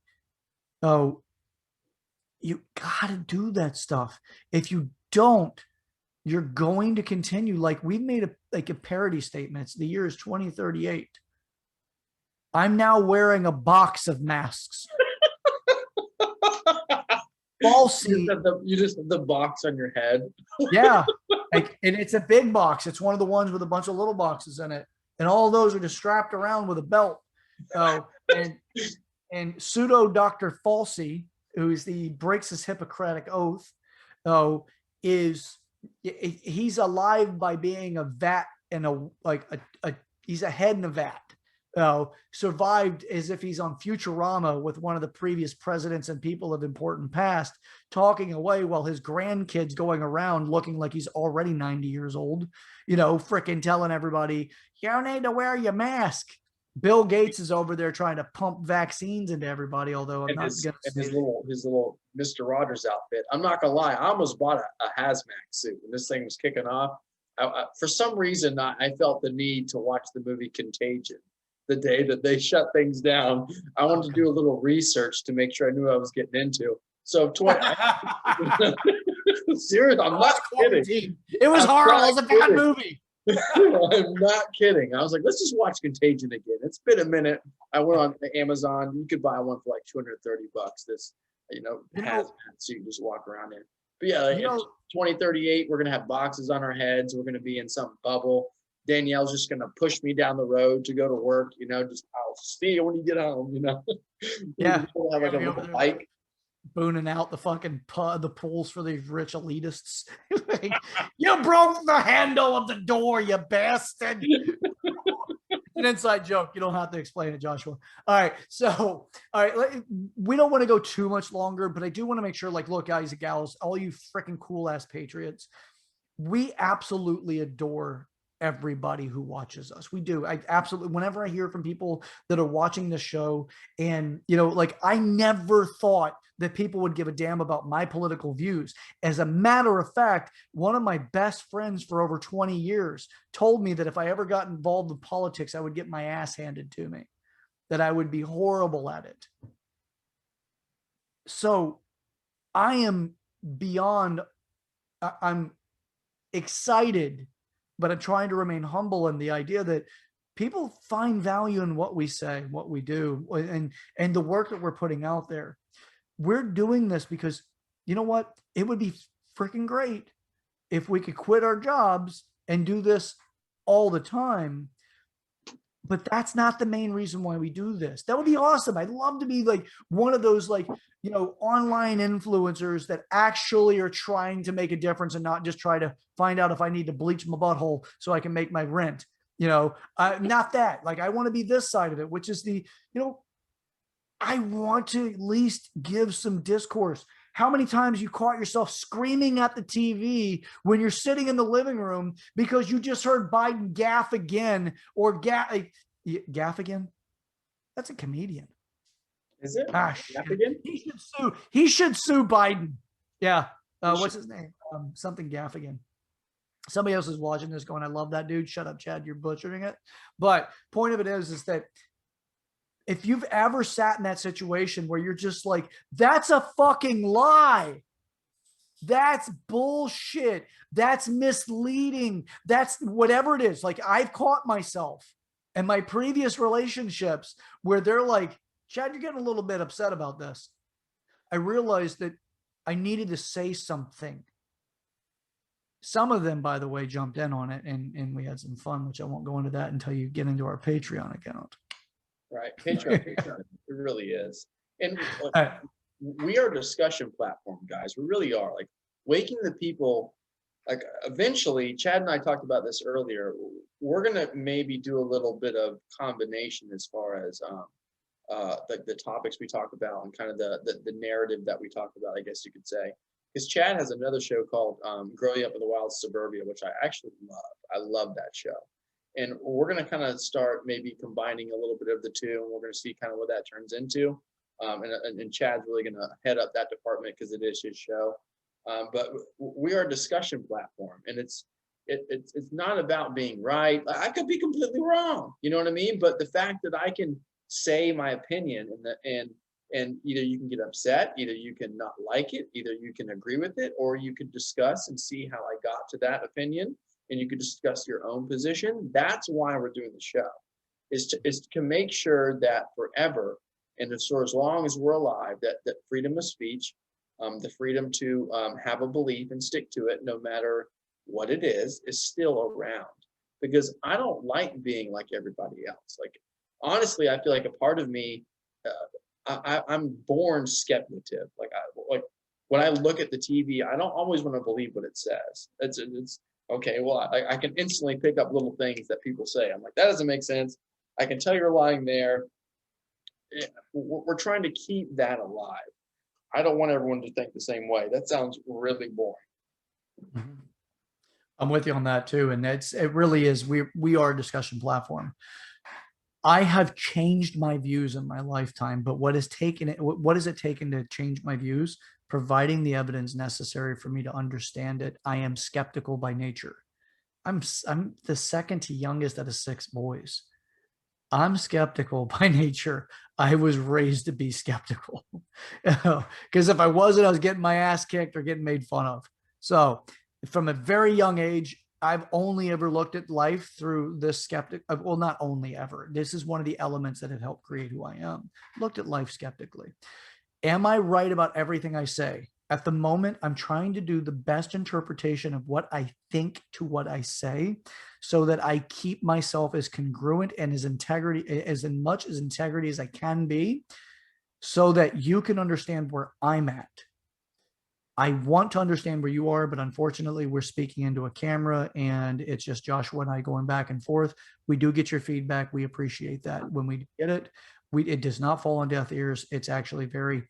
Oh, you got to do that stuff. If you don't, you're going to continue. Like, we've made a parody statement. It's the year is 2038. I'm now wearing a box of masks. Falsy. You just have the box on your head. Yeah. Like, and it's a big box. It's one of the ones with a bunch of little boxes in it, and all those are just strapped around with a belt. So, and pseudo Dr. Falsey, who's the breaks his Hippocratic oath, oh, is he's alive by being a vat and he's a head in a vat. Survived as if he's on Futurama with one of the previous presidents and people of important past, talking away while his grandkids going around looking like he's already 90 years old, freaking telling everybody, you need to wear your mask. Bill Gates is over there trying to pump vaccines into everybody, although I'm not going to say his little Mr. Rogers outfit. I'm not gonna lie, I almost bought a hazmat suit when this thing was kicking off. For some reason, I felt the need to watch the movie Contagion the day that they shut things down. I wanted to do a little research to make sure I knew what I was getting into. So serious, I'm not kidding. It was horrible. It was a bad movie. I'm not kidding. I was like, let's just watch Contagion again. It's been a minute. I went on Amazon. You could buy one for like $230. This, hazmat so you can just walk around in. But yeah, like, 2038, we're gonna have boxes on our heads. We're gonna be in some bubble. Danielle's just gonna push me down the road to go to work. Just I'll see you when you get home. Yeah, we'll have like a little bike. Booning out the fucking the pools for these rich elitists. Like, you broke the handle of the door, you bastard. An inside joke. You don't have to explain it, Joshua. All right. So, all right. We don't want to go too much longer, but I do want to make sure, like, look, guys and gals, all you freaking cool ass patriots, we absolutely adore everybody who watches us. We do. I absolutely, whenever I hear from people that are watching the show, and I never thought that people would give a damn about my political views. As a matter of fact, one of my best friends for over 20 years told me that if I ever got involved with politics, I would get my ass handed to me, that I would be horrible at it. So I am beyond, I'm excited, but I'm trying to remain humble in the idea that people find value in what we say, what we do, and the work that we're putting out there. We're doing this because, you know what? It would be freaking great if we could quit our jobs and do this all the time. But that's not the main reason why we do this. That would be awesome. I'd love to be like one of those, online influencers that actually are trying to make a difference and not just try to find out if I need to bleach my butthole so I can make my rent. Not that. Like, I want to be this side of it, which is I want to at least give some discourse. How many times you caught yourself screaming at the TV when you're sitting in the living room because you just heard Biden gaff again, or gaff again? That's a comedian. Is it? Gosh, again? He should sue Biden. Yeah. What's his name? Something Gaffigan. Somebody else is watching this going, I love that dude. Shut up, Chad. You're butchering it. But point of it is that if you've ever sat in that situation where you're just like, that's a fucking lie. That's bullshit. That's misleading. That's whatever it is. Like, I've caught myself in my previous relationships where they're like, Chad, you're getting a little bit upset about this. I realized that I needed to say something. Some of them, by the way, jumped in on it, and we had some fun, which I won't go into that until you get into our Patreon account. Right. Patreon, it really is. And we are a discussion platform, guys. We really are. Like, waking the people, like, eventually, Chad and I talked about this earlier, we're going to maybe do a little bit of combination as far as the topics we talk about and kind of the narrative that we talk about, I guess you could say. Because Chad has another show called Growing Up in the Wild Suburbia, which I actually love. I love that show. And we're going to kind of start maybe combining a little bit of the two, and we're going to see kind of what that turns into. And Chad's really going to head up that department because it is his show. But we are a discussion platform, and it's not about being right. I could be completely wrong, you know what I mean? But the fact that I can say my opinion and either you can get upset, either you can not like it, either you can agree with it, or you could discuss and see how I got to that opinion, and you could discuss your own position. That's why we're doing the show, is to make sure that forever, and for as long as we're alive, that freedom of speech, the freedom to have a belief and stick to it, no matter what it is still around, because I don't like being like everybody else. Like, honestly, I feel like a part of me, I'm born skeptic. Like when I look at the TV, I don't always want to believe what it says. It's okay. Well, I can instantly pick up little things that people say. I'm like, that doesn't make sense. I can tell you're lying there. We're trying to keep that alive. I don't want everyone to think the same way. That sounds really boring. Mhm. I'm with you on that too. And it really is, we are a discussion platform. I have changed my views in my lifetime, but what has it taken to change my views? Providing the evidence necessary for me to understand it. I am skeptical by nature. I'm the second to youngest out of 6 boys. I'm skeptical by nature. I was raised to be skeptical because if I wasn't, I was getting my ass kicked or getting made fun of. So from a very young age, I've only ever looked at life through this skeptic. Well, not only ever. This is one of the elements that have helped create who I am. Looked at life skeptically. Am I right about everything I say? At the moment, I'm trying to do the best interpretation of what I think to what I say so that I keep myself as congruent and as much as integrity as I can be so that you can understand where I'm at. I want to understand where you are, but unfortunately, we're speaking into a camera and it's just Joshua and I going back and forth. We do get your feedback. We appreciate that when we get it. It does not fall on deaf ears. It's actually very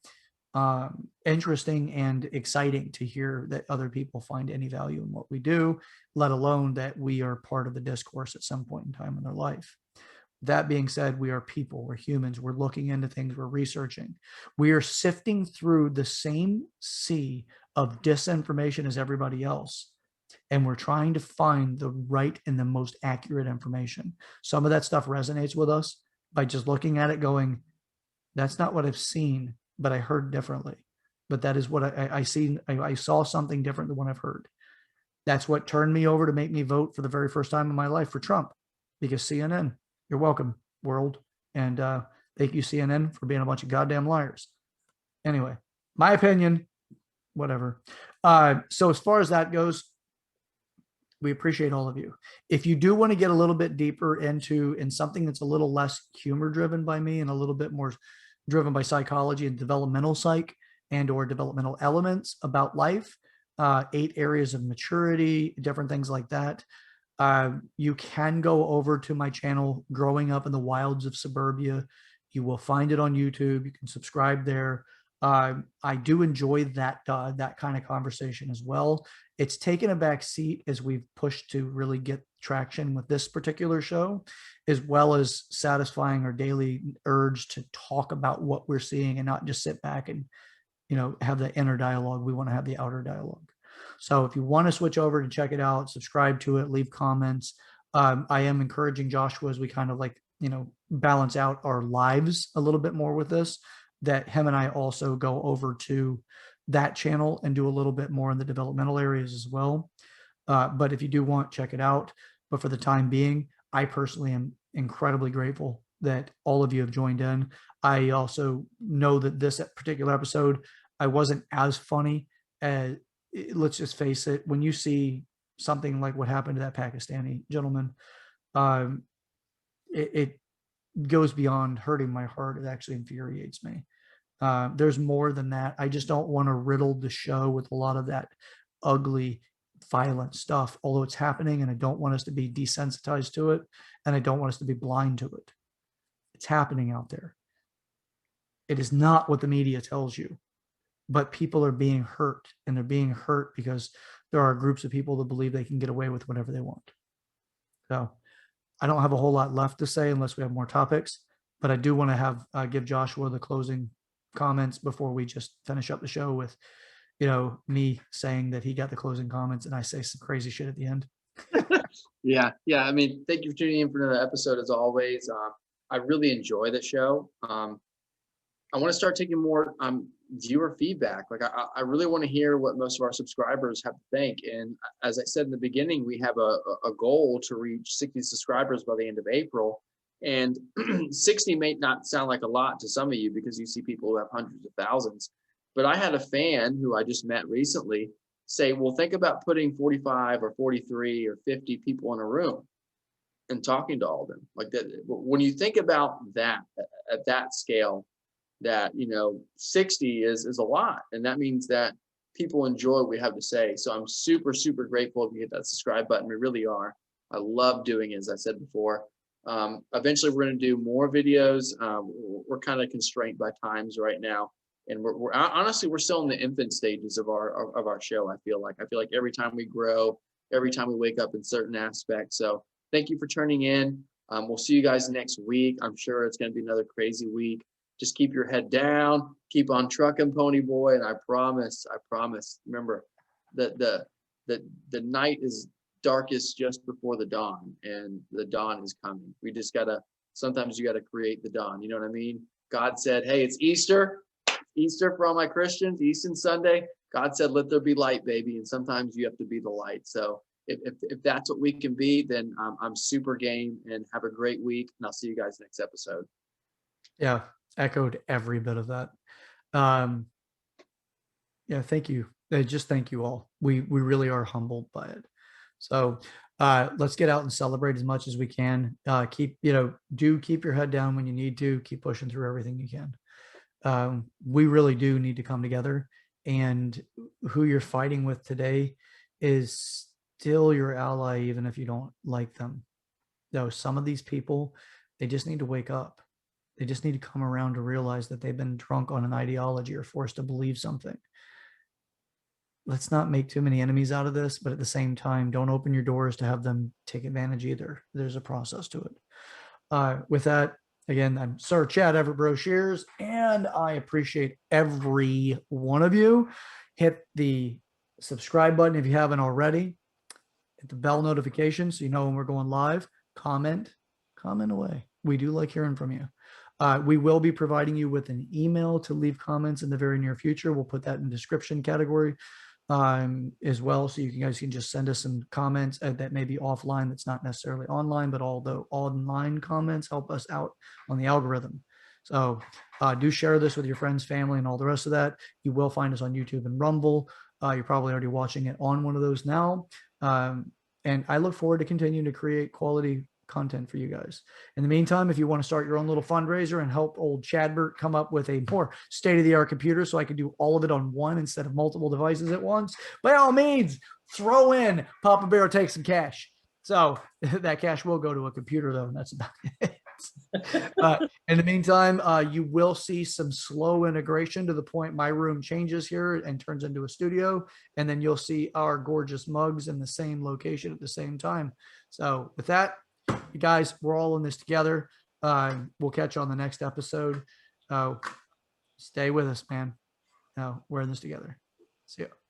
interesting and exciting to hear that other people find any value in what we do, let alone that we are part of the discourse at some point in time in their life. That being said, we are people, we're humans, we're looking into things, we're researching. We are sifting through the same sea of disinformation as everybody else. And we're trying to find the right and the most accurate information. Some of that stuff resonates with us by just looking at it going, that's not what I've seen, but I heard differently. But that is what I see. I saw something different than what I've heard. That's what turned me over to make me vote for the very first time in my life for Trump, because CNN, you're welcome, world. And thank you, CNN, for being a bunch of goddamn liars. Anyway, my opinion, whatever. So as far as that goes, we appreciate all of you. If you do want to get a little bit deeper into something that's a little less humor driven by me and a little bit more driven by psychology and developmental psych and or developmental elements about life, 8 areas of maturity, different things like that. You can go over to my channel, Growing Up in the Wilds of Suburbia. You will find it on YouTube. You can subscribe there. I do enjoy that kind of conversation as well. It's taken a back seat as we've pushed to really get traction with this particular show, as well as satisfying our daily urge to talk about what we're seeing and not just sit back and, have the inner dialogue. We want to have the outer dialogue. So if you want to switch over to check it out, subscribe to it, leave comments. I am encouraging Joshua as we kind of balance out our lives a little bit more with this, that him and I also go over to that channel and do a little bit more in the developmental areas as well. But if you do want, check it out. But for the time being, I personally am incredibly grateful that all of you have joined in. I also know that this particular episode, I wasn't as funny as, let's just face it, when you see something like what happened to that Pakistani gentleman, it goes beyond hurting my heart. It actually infuriates me. There's more than that. I just don't want to riddle the show with a lot of that ugly, violent stuff, although it's happening, and I don't want us to be desensitized to it, and I don't want us to be blind to it. It's happening out there. It is not what the media tells you, but people are being hurt, and they're being hurt because there are groups of people that believe they can get away with whatever they want. So I don't have a whole lot left to say unless we have more topics, but I do want to give Joshua the closing comments before we just finish up the show with, me saying that he got the closing comments and I say some crazy shit at the end. Yeah. I mean, thank you for tuning in for another episode as always. I really enjoy the show. I want to start taking more viewer feedback. Like I really want to hear what most of our subscribers have to think. And as I said in the beginning, we have a goal to reach 60 subscribers by the end of April. And 60 may not sound like a lot to some of you because you see people who have hundreds of thousands. But I had a fan who I just met recently say, well, think about putting 45 or 43 or 50 people in a room and talking to all of them like that. When you think about that at that scale, that 60 is a lot, and that means that people enjoy what we have to say. So I'm super, super grateful if you hit that subscribe button. We really are. I love doing it, as I said before. Eventually we're going to do more videos. We're kind of constrained by times right now, and we're honestly, we're still in the infant stages of our show. I feel like every time we grow, every time we wake up in certain aspects. So thank you for tuning in. We'll see you guys next week. I'm sure it's going to be another crazy week. Just keep your head down, keep on trucking, Pony Boy, and I promise. Remember that the night is darkest just before the dawn, and the dawn is coming. We just sometimes you gotta create the dawn. You know what I mean? God said, "Hey, it's Easter. Easter for all my Christians. Easter Sunday." God said, "Let there be light, baby." And sometimes you have to be the light. So if that's what we can be, then I'm super game. And have a great week. And I'll see you guys next episode. Yeah, echoed every bit of that. Yeah, thank you. Just thank you all. We really are humbled by it. So let's get out and celebrate as much as we can. Keep your head down when you need to. Keep pushing through everything you can. We really do need to come together. And who you're fighting with today is still your ally, even if you don't like them. Though some of these people, they just need to wake up. They just need to come around to realize that they've been drunk on an ideology or forced to believe something. Let's not make too many enemies out of this, but at the same time, don't open your doors to have them take advantage either. There's a process to it. With that, again, I'm Sir Chad Everett Brochures, and I appreciate every one of you. Hit the subscribe button if you haven't already. Hit the bell notification so you know when we're going live. Comment away. We do like hearing from you. We will be providing you with an email to leave comments in the very near future. We'll put that in the description category as well. So you guys can just send us some comments that may be offline, that's not necessarily online, but although online comments help us out on the algorithm. So do share this with your friends, family, and all the rest of that. You will find us on YouTube and Rumble. You're probably already watching it on one of those now. And I look forward to continuing to create quality content for you guys. In the meantime, if you want to start your own little fundraiser and help old Chadbert come up with a more state-of-the-art computer so I can do all of it on one instead of multiple devices at once, by all means, throw in. Papa Bear take some cash. So that cash will go to a computer, though, and that's about it. In the meantime, you will see some slow integration to the point my room changes here and turns into a studio, and then you'll see our gorgeous mugs in the same location at the same time. So with that, you guys, we're all in this together. We'll catch you on the next episode. Stay with us, man. We're in this together. See ya.